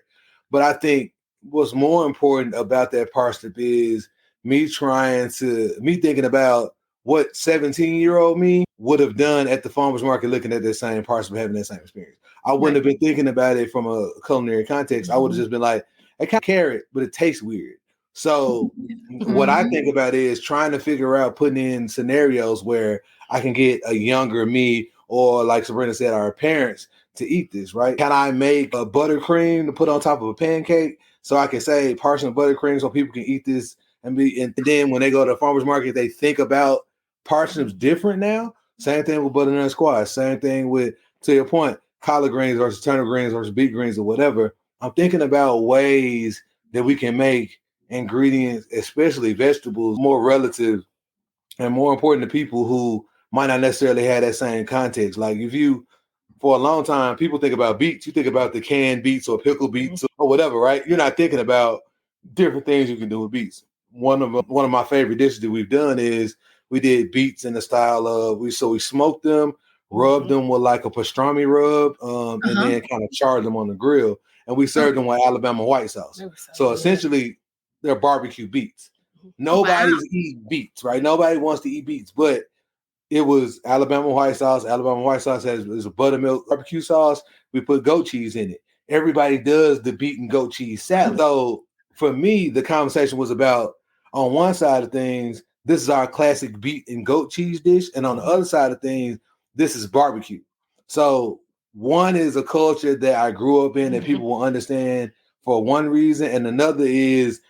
But I think what's more important about that parsnip is me thinking about what 17-year-old me would have done at the farmer's market looking at that same parcel, having that same experience. I wouldn't have been thinking about it from a culinary context. I would have just been like, it kind of carrot, but it tastes weird. So what I think about is trying to figure out putting in scenarios where I can get a younger me, or like Subrina said, our parents, to eat this, right? Can I make a buttercream to put on top of a pancake so I can say parsnip buttercream so people can eat this and then when they go to the farmer's market, they think about parsnips different now. Same thing with butternut squash. Same thing with, to your point, collard greens versus turnip greens versus beet greens or whatever. I'm thinking about ways that we can make ingredients, especially vegetables, more relative and more important to people who might not necessarily have that same context. Like if you, for a long time, people think about beets, you think about the canned beets or pickled beets or whatever, right? You're not thinking about different things you can do with beets. One of my favorite dishes that we've done is we did beets in the style of we smoked them, rubbed them with like a pastrami rub, and then kind of charred them on the grill, and we served them with Alabama white sauce. So essentially, they're barbecue beets. Nobody's eating beets, right? Nobody wants to eat beets, but it was Alabama white sauce. Alabama white sauce is a buttermilk barbecue sauce. We put goat cheese in it. Everybody does the beet and goat cheese salad. So for me, the conversation was about, on one side of things, this is our classic beet and goat cheese dish. And on the other side of things, this is barbecue. So one is a culture that I grew up in that people will understand for one reason. And another is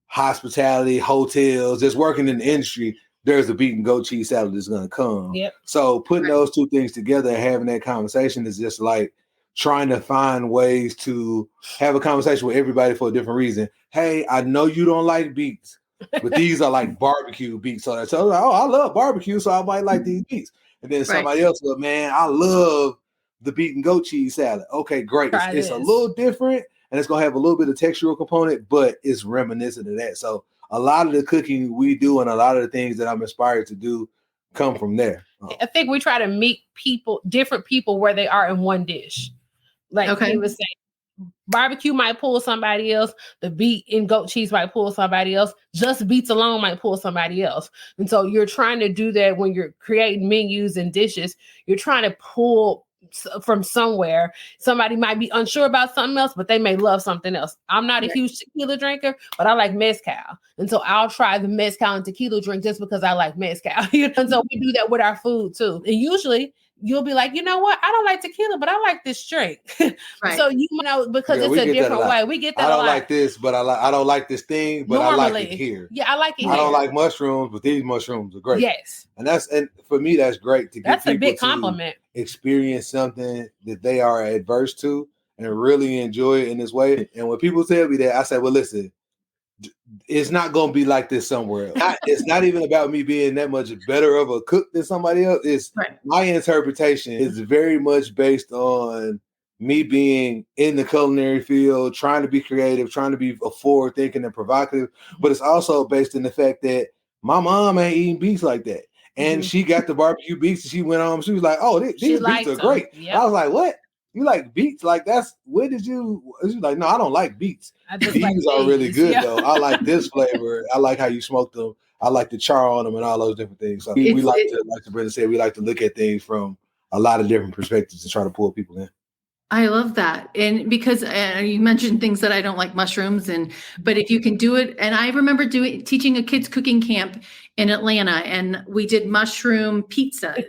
hospitality, hotels, just working in the industry. There's a beet and goat cheese salad that's going to come. So putting those two things together and having that conversation is just like trying to find ways to have a conversation with everybody for a different reason. Hey, I know you don't like beets, but these are like barbecue beets. So that's like, oh, I love barbecue, so I might like these beets. And then somebody else will, man, I love the beet and goat cheese salad. Okay, great. It's a little different and it's going to have a little bit of textural component, but it's reminiscent of that. So a lot of the cooking we do and a lot of the things that I'm inspired to do come from there. I think we try to meet different people where they are in one dish. Like he was saying, barbecue might pull somebody else. The beet and goat cheese might pull somebody else. Just beets alone might pull somebody else. And so you're trying to do that when you're creating menus and dishes. You're trying to pull from somewhere. Somebody might be unsure about something else, but they may love something else. I'm not a huge tequila drinker, but I like mezcal. And so I'll try the mezcal and tequila drink just because I like mezcal. And so we do that with our food too. And usually you'll be like, you know what? I don't like tequila, but I like this drink. So you know, because it's a different way. We get that. I don't like this, but I don't like this thing, but normally, I like it here. Yeah, I like it. I don't like mushrooms, but these mushrooms are great. Yes. And for me, that's great to get that's people a big compliment. Experience something that they are adverse to and really enjoy it in this way. And when people tell me that, I say, well, listen, it's not going to be like this somewhere else. It's not even about me being that much better of a cook than somebody else. It's my interpretation is very much based on me being in the culinary field, trying to be creative, trying to be forward thinking and provocative. But it's also based in the fact that my mom ain't eating beets like that. And she got the barbecue beets and she went on. She was like, oh, these beets are great. I was like, what? You like beets? Like she's like, no, I don't like beets. These are really good though. I like this flavor. I like how you smoke them. I like the char on them and all those different things. So we like Subrina said, we like to look at things from a lot of different perspectives to try to pull people in. I love that. And because you mentioned things that I don't like mushrooms but if you can do it, and I remember teaching a kids cooking camp in Atlanta and we did mushroom pizzas.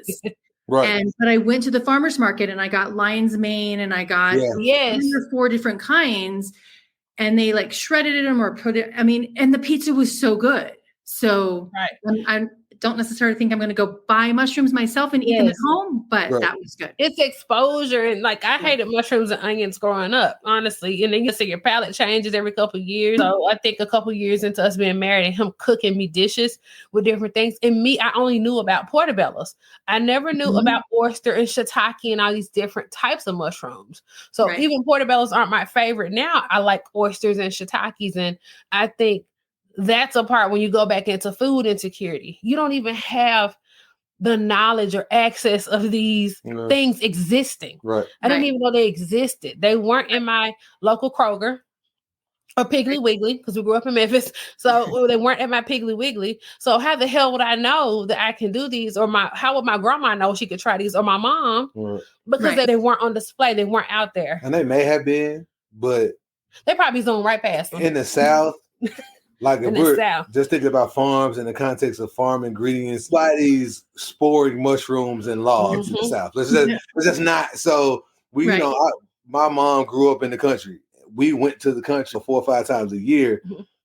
But I went to the farmer's market and I got lion's mane and I got 3 or 4 different kinds and they like shredded them or put it. I mean, and the pizza was so good. So I don't necessarily think I'm going to go buy mushrooms myself and eat them at home, but that was good. It's exposure. And like, I hated mushrooms and onions growing up, honestly. And then you see your palate changes every couple of years. So I think a couple of years into us being married and him cooking me dishes with different things. And me, I only knew about portobellos. I never knew about oyster and shiitake and all these different types of mushrooms. So even portobellos aren't my favorite. Now I like oysters and shiitakes. And I think that's a part when you go back into food insecurity. You don't even have the knowledge or access of these things existing. I didn't even know they existed. They weren't in my local Kroger. or Piggly Wiggly, because we grew up in Memphis. So they weren't at my Piggly Wiggly. So how the hell would I know that I can do these? Or how would my grandma know she could try these? Or my mom? Because they weren't on display. They weren't out there. And they may have been, but they probably zoomed right past them. In the South, like if we're just thinking about farms in the context of farm ingredients, by these sporing mushrooms and logs in the South. Let's just not. So we, my mom grew up in the country. We went to the country 4 or 5 times a year.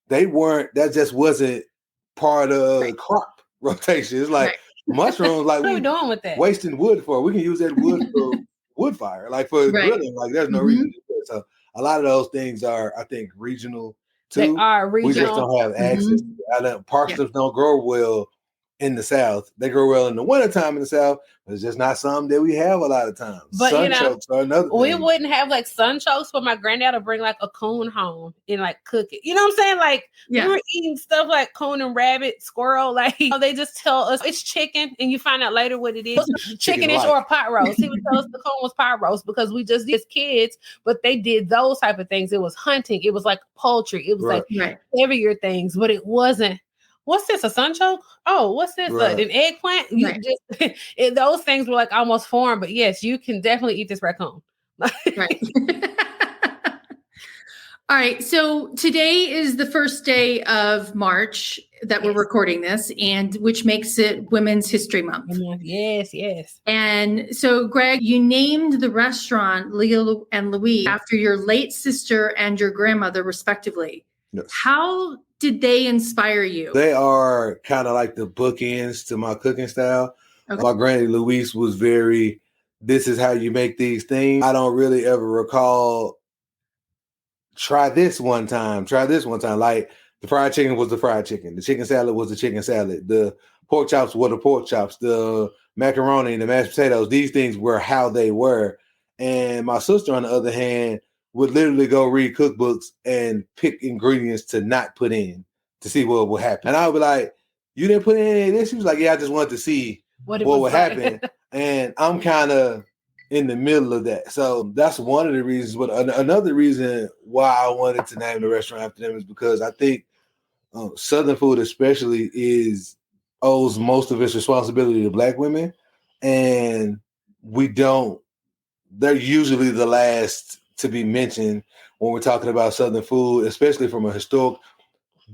That just wasn't part of crop rotation. It's like mushrooms, like what are we doing with that? Wasting wood for. We can use that wood for wood fire, like for grilling. Like there's no reason to do it. So a lot of those things are, I think, regional too. They are regional. We just don't have access to it. Parsnips don't grow well in the South. They grow well in the wintertime in the South, but it's just not something that we have a lot of times. But sunchokes are another thing. We wouldn't have like sunchokes, but my granddad would bring like a coon home and like cook it. You know what I'm saying? Like we were eating stuff like coon and rabbit, squirrel. Like they just tell us it's chicken, and you find out later what it is. Chicken-ish or a pot roast. He would tell us the coon was pot roast because we just did kids, but they did those type of things. It was hunting. It was like poultry. It was like heavier things, but it wasn't. What's this? A sunchoke? Oh, what's this? An eggplant? You just those things were like almost foreign, but yes, you can definitely eat this raccoon. Right. All right. So today is the first day of March that we're recording this, and which makes it Women's History Month. Yes, yes. And so, Greg, you named the restaurant Leah and Louise after your late sister and your grandmother, respectively. Yes. How did they inspire you? They are kind of like the bookends to my cooking style. Okay. My granny Louise was very, this is how you make these things. I don't really ever recall, try this one time. Like the fried chicken was the fried chicken. The chicken salad was the chicken salad. The pork chops were the pork chops. The macaroni and the mashed potatoes, these things were how they were. And my sister, on the other hand, would literally go read cookbooks and pick ingredients to not put in to see what would happen. And I would be like, you didn't put in any of this? She was like, yeah, I just wanted to see what would happen. And I'm kind of in the middle of that. So that's one of the reasons. But another reason why I wanted to name the restaurant after them is because I think Southern food especially owes most of its responsibility to Black women. And they're usually the last to be mentioned when we're talking about Southern food, especially from a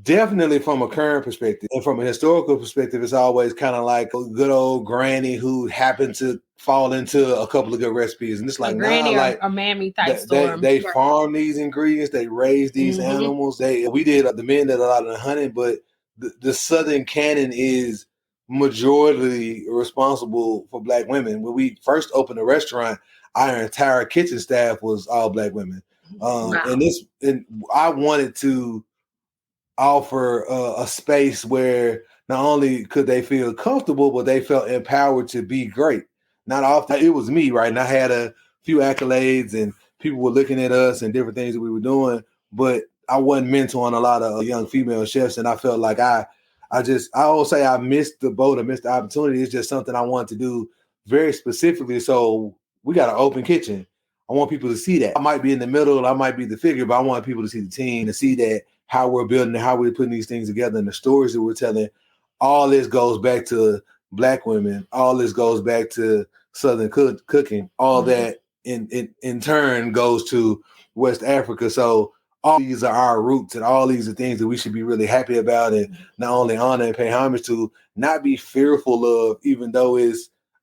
definitely from a current perspective. And from a historical perspective, it's always kind of like a good old granny who happened to fall into a couple of good recipes. And it's like, granny or a mammy type storm. They farm these ingredients, they raise these animals. We did, the men did a lot of the hunting, but the Southern canon is majority responsible for Black women. When we first opened the restaurant, our entire kitchen staff was all Black women. Wow. And I wanted to offer a space where not only could they feel comfortable, but they felt empowered to be great. Not often, it was me, right? And I had a few accolades and people were looking at us and different things that we were doing, but I wasn't mentoring a lot of young female chefs. And I felt like I always say I missed the boat, I missed the opportunity. It's just something I wanted to do very specifically. So we got an open kitchen. I want people to see that. I might be in the middle, I might be the figure, but I want people to see the team, to see that how we're building and how we're putting these things together and the stories that we're telling. All this goes back to Black women. All this goes back to Southern cooking. All that in turn goes to West Africa. So all these are our roots, and all these are things that we should be really happy about and not only honor and pay homage to, not be fearful of, even though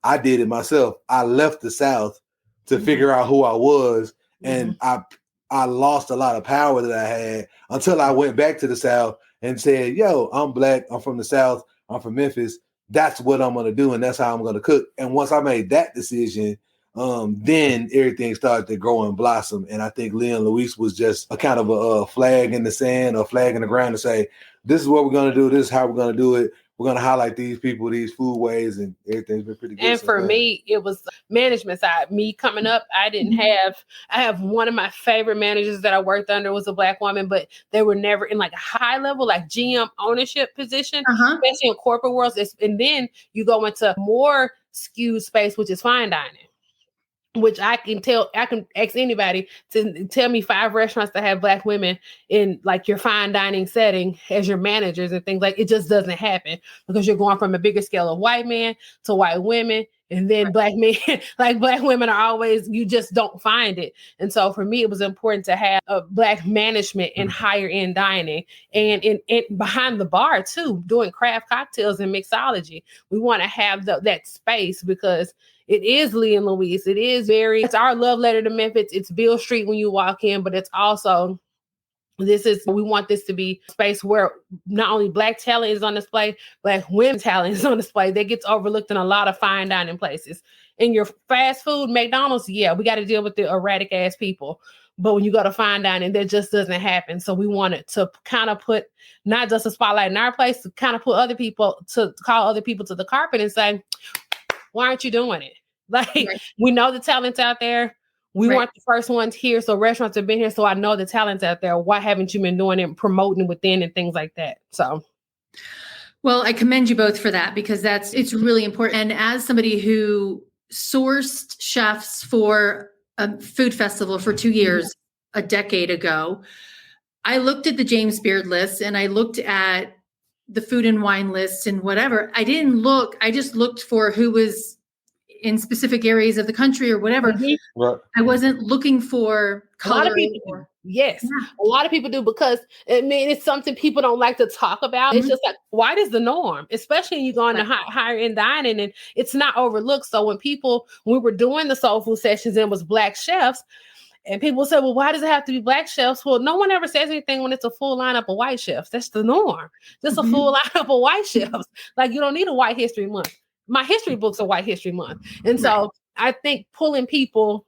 I did it myself. I left the South to figure out who I was, and I lost a lot of power that I had until I went back to the South and said, yo, I'm Black, I'm from the South, I'm from Memphis. That's what I'm going to do, and that's how I'm going to cook. And once I made that decision, then everything started to grow and blossom. And I think Leah and Louise was just a kind of a flag in the sand, or a flag in the ground to say, this is what we're going to do, this is how we're going to do it. We're going to highlight these people, these food ways, and everything's been pretty good. And for me, it was management side. Me coming up, I have one of my favorite managers that I worked under was a Black woman, but they were never in like a high level, like GM ownership position, especially in corporate worlds. And then you go into more skewed space, which is fine dining. which I can ask anybody to tell me 5 restaurants that have Black women in like your fine dining setting as your managers and things. Like, it just doesn't happen because you're going from a bigger scale of white men to white women. And then Black men, like Black women are always, you just don't find it. And so for me, it was important to have a Black management in higher end dining and in behind the bar too, doing craft cocktails and mixology. We want to have that space because it is Lee and Louise. It's our love letter to Memphis. It's Beale Street when you walk in, but it's also, we want this to be a space where not only Black talent is on display, Black women's talent is on display. That gets overlooked in a lot of fine dining places. In your fast food, McDonald's, yeah, we got to deal with the erratic ass people. But when you go to fine dining, that just doesn't happen. So we wanted to kind of put not just a spotlight in our place, to kind of call other people to the carpet and say, why aren't you doing it? Like, we know the talent's out there. We weren't the first ones here. So restaurants have been here. So I know the talent's out there. Why haven't you been doing it and promoting within and things like that? So. Well, I commend you both for that because it's really important. And as somebody who sourced chefs for a food festival for 2 years, a decade ago, I looked at the James Beard list and I looked at the food and wine lists and whatever. I just looked for who was in specific areas of the country or whatever. Right. I wasn't looking for color. A lot of people do. Yes. Yeah. A lot of people do because it's something people don't like to talk about. It's just like, white is the norm, especially when you go into higher end dining and it's not overlooked. So when we were doing the soul food sessions and it was Black chefs, and people say, well, why does it have to be Black chefs? Well, no one ever says anything when it's a full lineup of white chefs. That's the norm. Just a full lineup of white chefs. Like, you don't need a White History Month. My history books are White History Month. And so I think pulling people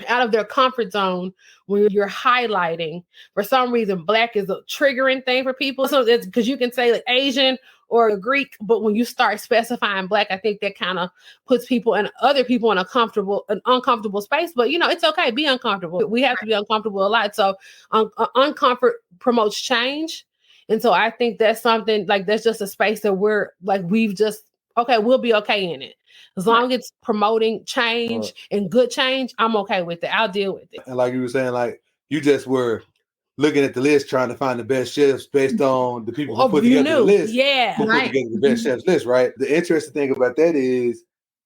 out of their comfort zone when you're highlighting, for some reason, Black is a triggering thing for people. So it's because you can say like Asian or Greek, but when you start specifying Black, I think that kind of puts people and other people in an uncomfortable space. But it's okay, be uncomfortable. We have to be uncomfortable a lot. So uncomfort promotes change. And so I think that's something like, that's just a space that we're like, we'll be okay in it. As long as it's promoting change and good change, I'm okay with it. I'll deal with it. And like you were saying, like you just were looking at the list, trying to find the best chefs based on the people who put together the list. Yeah. Who put together the best chefs list, right? The interesting thing about that is,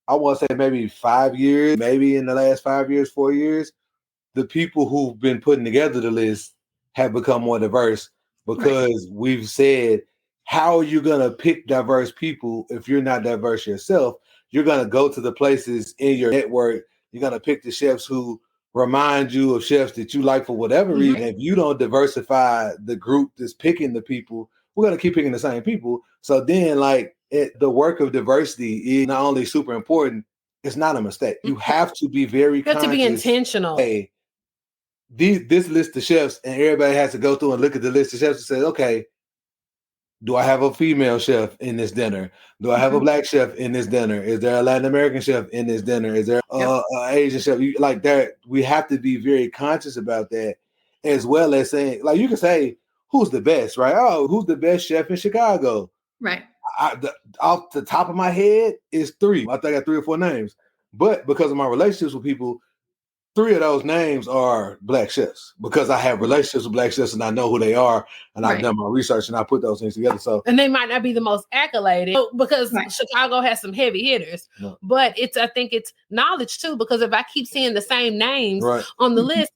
I want to say maybe 5 years, maybe in the last 5 years, 4 years, the people who've been putting together the list have become more diverse because we've said, how are you going to pick diverse people if you're not diverse yourself? You're going to go to the places in your network. You're going to pick the chefs who remind you of chefs that you like for whatever reason. If you don't diversify the group that's picking the people, we're going to keep picking the same people. So then the work of diversity is not only super important, it's not a mistake. You have to be very conscious. You have to be intentional. Hey, this list of chefs, and everybody has to go through and look at the list of chefs and say, okay, do I have a female chef in this dinner? Do I have a Black chef in this dinner? Is there a Latin American chef in this dinner? Is there an Asian chef? Like that, we have to be very conscious about that, as well as saying, like you can say, who's the best, right? Oh, who's the best chef in Chicago? Right. Off the top of my head is 3. I think I got 3 or 4 names. But because of my relationships with people, 3 of those names are Black chefs because I have relationships with Black chefs and I know who they are and I've done my research and I put those things together. So, and they might not be the most accoladed because Chicago has some heavy hitters, but I think it's knowledge too, because if I keep seeing the same names on the list,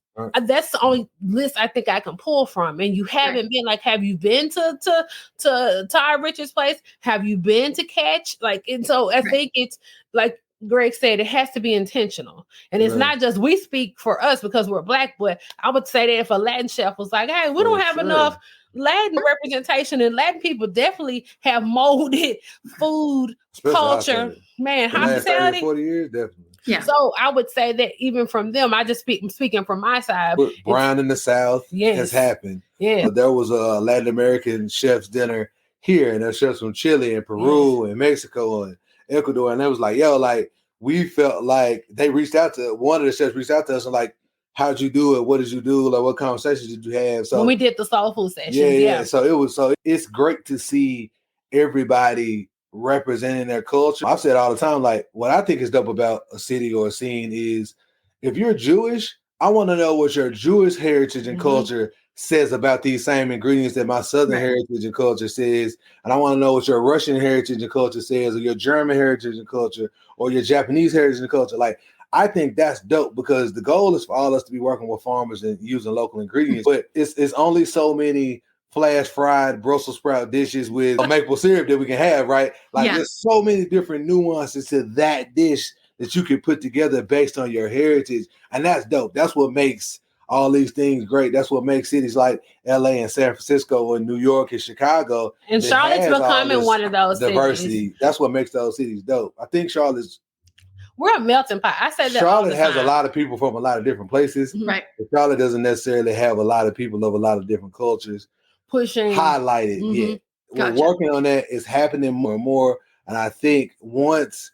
that's the only list I think I can pull from. And you haven't been like, have you been to Ty Richard's place? Have you been to Catch? And so I think it's like Greg said, it has to be intentional. And it's not just we speak for us because we're Black, but I would say that if a Latin chef was like, hey, we don't have enough Latin representation, and Latin people definitely have molded food, culture, hospitality. 40 years, definitely. Yeah. So I would say that even from them, I'm speaking from my side. But Brown in the South has happened. Yeah. There was a Latin American chef's dinner here, and there's chefs from Chile and Peru and Mexico and Ecuador, and it was like, we felt like they reached out to one of the chefs reached out to us and like, how'd you do it? What did you do? Like, what conversations did you have? So when we did the soul food session, So it's great to see everybody representing their culture. I've said all the time, like, what I think is dope about a city or a scene is if you're Jewish, I want to know what your Jewish heritage and culture says about these same ingredients that my Southern heritage and culture says. And I want to know what your Russian heritage and culture says, or your German heritage and culture, or your Japanese heritage and culture. Like, I think that's dope because the goal is for all us to be working with farmers and using local ingredients. But it's only so many flash fried Brussels sprout dishes with maple syrup that we can have, right? Like there's so many different nuances to that dish that you can put together based on your heritage. And that's dope. That's what makes all these things great. That's what makes cities like LA and San Francisco and New York and Chicago. And Charlotte's becoming one of those diversity. Cities. That's what makes those cities dope. I think we're a melting pot. I said that Charlotte has a lot of people from a lot of different places. Right. But Charlotte doesn't necessarily have a lot of people of a lot of different cultures pushing highlighted yet. We're working on that. It's happening more and more. And I think once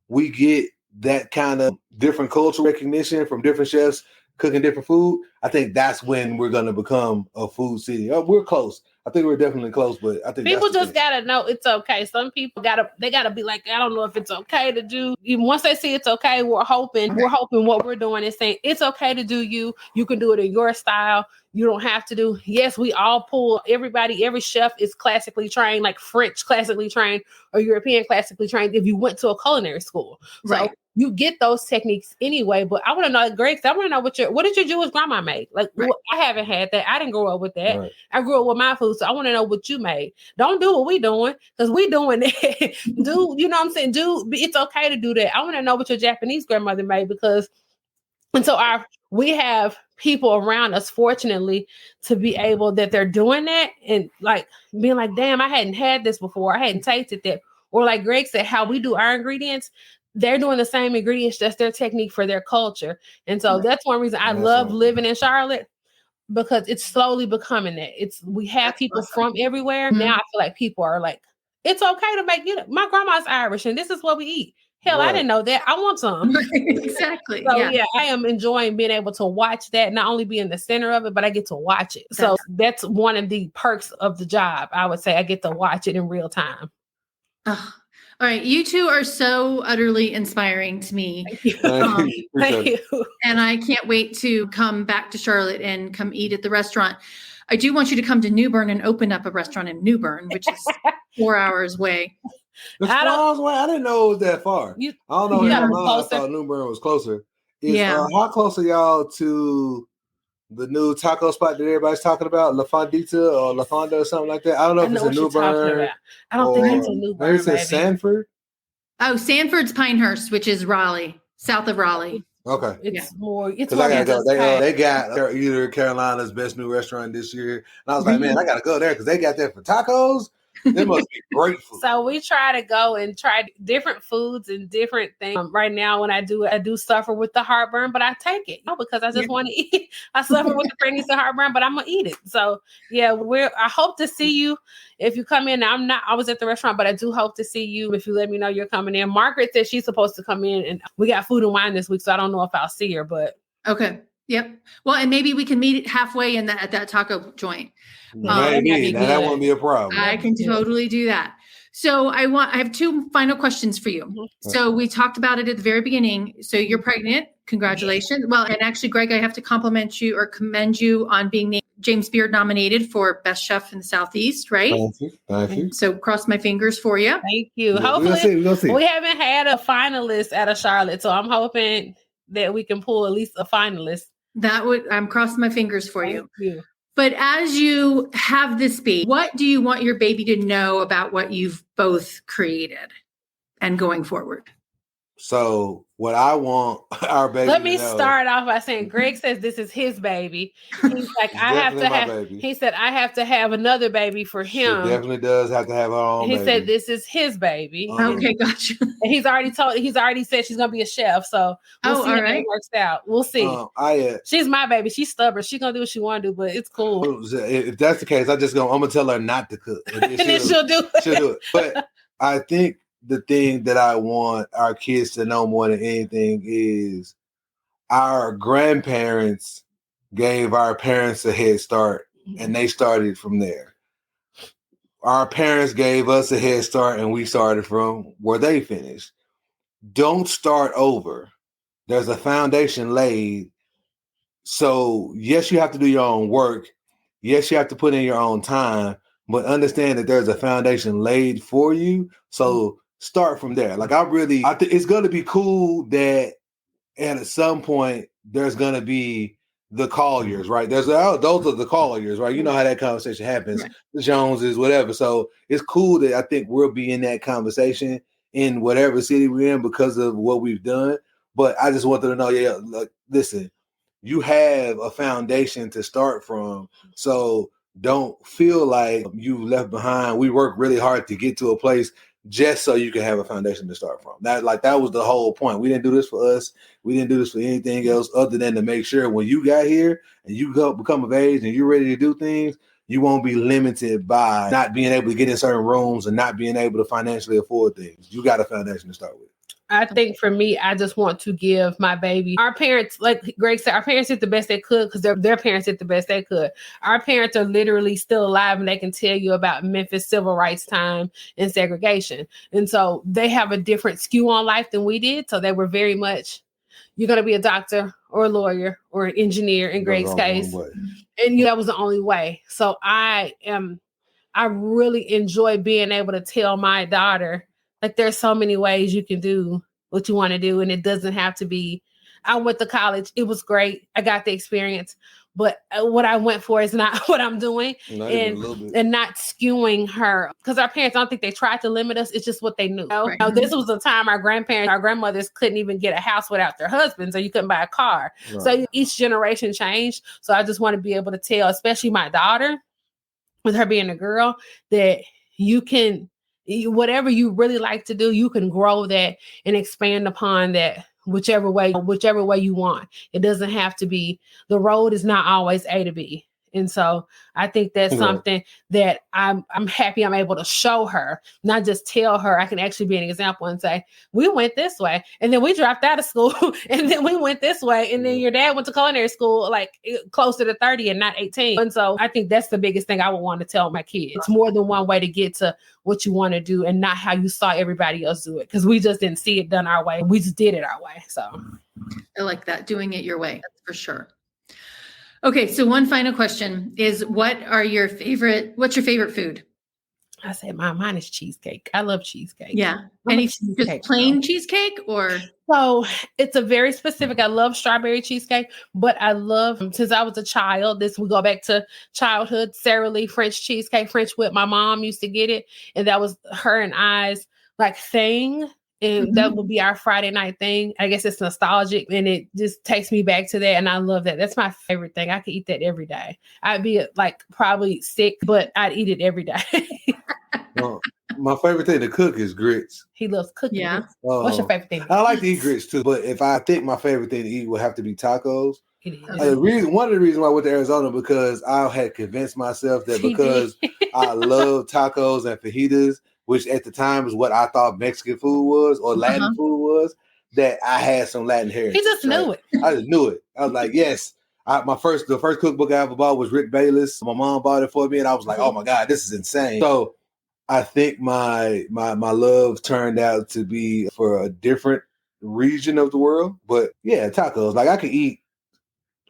we get that kind of different cultural recognition from different chefs cooking different food, I think that's when we're going to become a food city. We're close. I think we're definitely close, but I think people just gotta know it's okay. Some people gotta be like, I don't know if it's okay to do. Even once they see it's okay, we're hoping what we're doing is saying it's okay to do you. You can do it in your style. You don't have to do. Yes, we all pull. Every chef is classically trained, like French classically trained or European classically trained. If you went to a culinary school, so you get those techniques anyway. But I want to know, Greg, I want to know what did your Jewish grandma make? Like I haven't had that. I didn't grow up with that. I grew up with my food, so I want to know what you made. Don't do what we doing because we doing it. Do you know what I'm saying? It's okay to do that. I want to know what your Japanese grandmother made we have people around us, fortunately, to be able that they're doing that and like being like, damn, I hadn't had this before. I hadn't tasted that. Or like Greg said, how we do our ingredients, they're doing the same ingredients, just their technique for their culture. And so that's one reason I love living in Charlotte because it's slowly becoming that. We have people from everywhere. Now I feel like people are like, it's okay to make it. My grandma's Irish and this is what we eat. Hell, I didn't know that. I want some. Exactly. So yeah, I am enjoying being able to watch that, not only be in the center of it, but I get to watch it. So that's one of the perks of the job. I would say I get to watch it in real time. All right. You two are so utterly inspiring to me. Thank you. And I can't wait to come back to Charlotte and come eat at the restaurant. I do want you to come to New Bern and open up a restaurant in New Bern, which is 4 hours away. I didn't know it was that far. I don't know. I thought New Bern was closer. How close are y'all to the new taco spot that everybody's talking about, La Fondita or La Fonda or something like that? I don't know if it's in New Bern. I don't think it's in New Bern. Maybe it's in Sanford. Oh, Sanford's Pinehurst, which is Raleigh, south of Raleigh. Okay. It's more. It's because I gotta go. They got either Carolina's best new restaurant this year, and I was like, man, I gotta go there because they got that for tacos. They must be great food. So we try to go and try different foods and different things. Right now, when I do suffer with the heartburn, but I take it because I just want to eat. I suffer with the pregnancy heartburn, but I'm gonna eat it. So yeah, I hope to see you if you come in. Now, I was at the restaurant, but I do hope to see you if you let me know you're coming in. Margaret said she's supposed to come in, and we got food and wine this week, so I don't know if I'll see her, but okay. Yep. Well, and maybe we can meet halfway at that taco joint. Maybe that won't be a problem. I can totally do that. So I have two final questions for you. Mm-hmm. So we talked about it at the very beginning. So you're pregnant. Congratulations. Well, and actually, Greg, I have to compliment you or commend you on being named James Beard nominated for Best Chef in the Southeast, right? Thank you. So cross my fingers for you. Thank you. Hopefully, we'll see. We haven't had a finalist out of Charlotte, so I'm hoping that we can pull at least a finalist. I'm crossing my fingers for you. Thank you. But as you have this baby, what do you want your baby to know about what you've both created and going forward? So what I want our baby Let me start off by saying Greg says this is his baby. He's like, he said, I have to have another baby for him. She definitely does have to have her own baby. He said, this is his baby. Okay, gotcha. And he's already said she's going to be a chef. So we'll see how it works out. We'll see. She's my baby. She's stubborn. She's going to do what she want to do, but it's cool. If that's the case, I'm going to tell her not to cook. And then she'll do it. She'll do it. But I think the thing that I want our kids to know more than anything is our grandparents gave our parents a head start and they started from there. our parents gave us a head start and we started from where they finished. Don't start over. There's a foundation laid. So yes, you have to do your own work. Yes, you have to put in your own time, but understand that there's a foundation laid for you. So start from there. Like I think it's going to be cool that at some point there's going to be the Colliers, right? Those are the Colliers, right? You know how that conversation happens, right. The Joneses, whatever. So it's cool that I think we'll be in that conversation in whatever city we're in because of what we've done. But I just wanted to know, like, listen, you have a foundation to start from. So don't feel like you left behind. We work really hard to get to a place just so you can have a foundation to start from. That was the whole point. We didn't do this for us. We didn't do this for anything else other than to make sure when you got here and you become of age and you're ready to do things, you won't be limited by not being able to get in certain rooms and not being able to financially afford things. You got a foundation to start with. I think for me, I just want to give my baby, our parents, like Greg said, our parents did the best they could because their parents did the best they could. Our parents are literally still alive and they can tell you about Memphis civil rights time and segregation. And so they have a different skew on life than we did. So they were very much, you're going to be a doctor or a lawyer or an engineer in Greg's case. And that was the only way. So I really enjoy being able to tell my daughter, like, there's so many ways you can do what you want to do. And it doesn't have to be, I went to college. It was great. I got the experience. But what I went for is not what I'm doing. And not skewing her. Because our parents, I don't think they tried to limit us. It's just what they knew. Right. This was the time our grandmothers couldn't even get a house without their husbands, or you couldn't buy a car. Right. So each generation changed. So I just want to be able to tell, especially my daughter, with her being a girl, that you can, whatever you really like to do, you can grow that and expand upon that whichever way you want. It doesn't have to be, the road is not always A to B. And so I think that's something that I'm happy I'm able to show her, not just tell her. I can actually be an example and say, we went this way and then we dropped out of school and then we went this way. And then your dad went to culinary school, like closer to 30 and not 18. And so I think that's the biggest thing I would want to tell my kids. It's more than one way to get to what you want to do and not how you saw everybody else do it. Because we just didn't see it done our way. We just did it our way. So I like that. Doing it your way. That's for sure. Okay, so one final question is, what's your favorite food? I said mine is cheesecake. I love cheesecake. Yeah. Any just plain cheesecake or? So it's a very specific, I love strawberry cheesecake, but I love, since I was a child, we go back to childhood, Sara Lee French cheesecake, French whip. My mom used to get it. And that was her and I's like thing. And that will be our Friday night thing. I guess it's nostalgic and it just takes me back to that. And I love that. That's my favorite thing. I could eat that every day. I'd be like probably sick, but I'd eat it every day. Well, my favorite thing to cook is grits. He loves cooking. Yeah. What's your favorite thing? I like to eat grits too, but if I think my favorite thing to eat would have to be tacos. One of the reasons why I went to Arizona, because I had convinced myself that because I love tacos and fajitas, which at the time was what I thought Mexican food was or Latin food was, that I had some Latin heritage. He just knew it. I just knew it. I was like, yes. The first cookbook I ever bought was Rick Bayless. My mom bought it for me, and I was like, oh my God, this is insane. So I think my love turned out to be for a different region of the world. But yeah, tacos. Like I could eat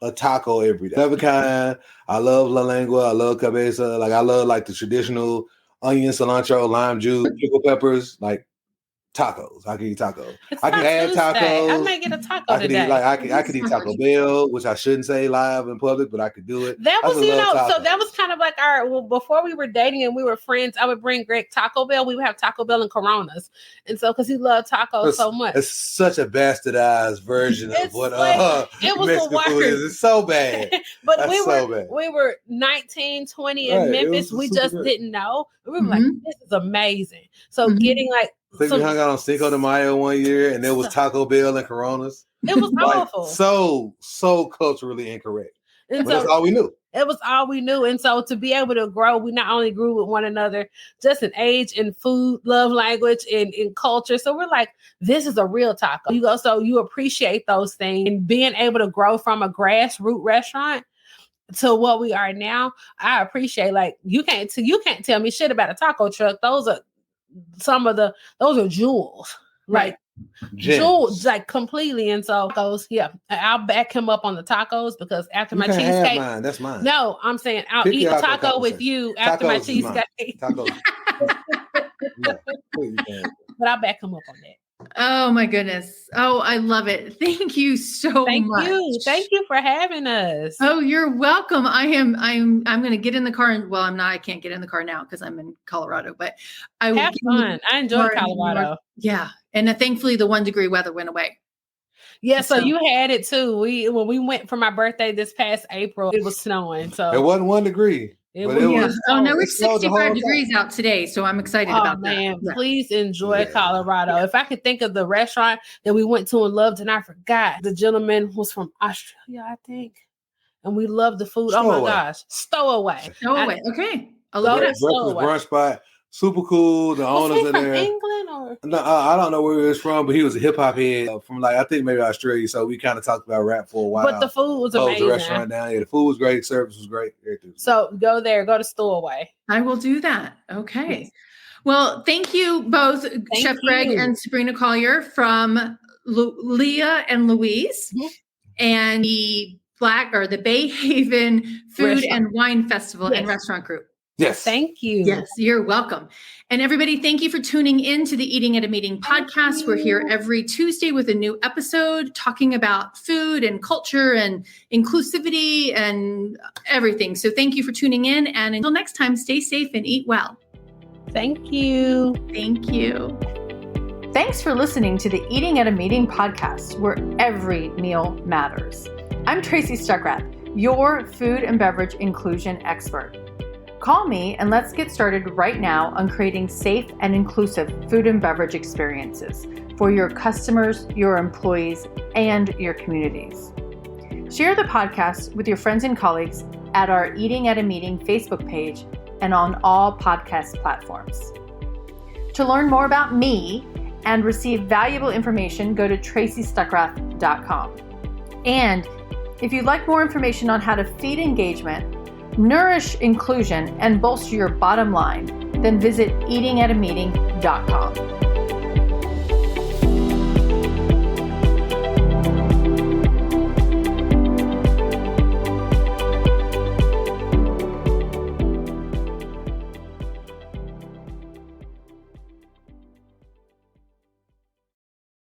a taco every day. Every kind. I love la lengua. I love cabeza. Like I love like the traditional onion, cilantro, lime juice, pickled peppers, like tacos. I can eat tacos. I can add tacos. I might get a taco today. I could eat Taco Bell, which I shouldn't say live in public, but I could do it. That was, so that was kind of like before we were dating and we were friends, I would bring Greg Taco Bell. We would have Taco Bell and Coronas. And so, because he loved tacos so much. It's such a bastardized version of what it was Mexican food is. It's so bad. But we were 19, 20 in Memphis. We just didn't know. We were like, this is amazing. So getting like, I think we hung out on Cinco de Mayo one year, and there was Taco Bell and Coronas. It was awful. So culturally incorrect. And but that's all we knew. It was all we knew. And so to be able to grow, we not only grew with one another, just in age and food, love language, and in culture. So we're like, this is a real taco. So you appreciate those things. And being able to grow from a grassroots restaurant to what we are now, I appreciate, like, you can't tell me shit about a taco truck. Those are jewels. Like, jewels, like, completely. And so goes, yeah, I'll back him up on the tacos, because after my cheesecake, mine. That's mine. No, I'm saying I'll eat a taco with you after my cheesecake. Tacos. But I'll back him up on that. Oh my goodness. Oh, I love it. Thank you so much. Thank you for having us. Oh, you're welcome. I'm going to get in the car I can't get in the car now because I'm in Colorado, but I will have fun. I enjoy Colorado. Yeah. And thankfully the 1 degree weather went away. Yeah, so you had it too. When we went for my birthday this past April, it was snowing. So it wasn't 1 degree. Oh no, it's 65 degrees out today, so I'm excited about that. Man, please enjoy Colorado. If I could think of the restaurant that we went to and loved, and I forgot, the gentleman was from Australia, I think, and we loved the food. Stowaway. Oh my gosh, Stowaway. Okay, I'll look it up. Breakfast brunch spot. Super cool. The owners are there. England or no? I don't know where he was from, but he was a hip hop head from, like, I think maybe Australia. So we kind of talked about rap for a while. But the food was amazing. The restaurant down here. The food was great. Service was great. Everything. So go there. Go to Stowaway. I will do that. Okay. Yes. Well, thank you both, Chef Greg and Subrina Collier from Leah and Louise, and the Bayhaven Food and Wine Festival and Restaurant Group. Yes. Thank you. Yes, you're welcome. And everybody, thank you for tuning in to the Eating at a Meeting podcast. We're here every Tuesday with a new episode talking about food and culture and inclusivity and everything. So thank you for tuning in. And until next time, stay safe and eat well. Thank you. Thank you. Thanks for listening to the Eating at a Meeting podcast, where every meal matters. I'm Tracy Stuckrath, your food and beverage inclusion expert. Call me and let's get started right now on creating safe and inclusive food and beverage experiences for your customers, your employees, and your communities. Share the podcast with your friends and colleagues at our Eating at a Meeting Facebook page and on all podcast platforms. To learn more about me and receive valuable information, go to tracystuckrath.com. And if you'd like more information on how to feed engagement, nourish inclusion, and bolster your bottom line, then visit eatingatameeting.com.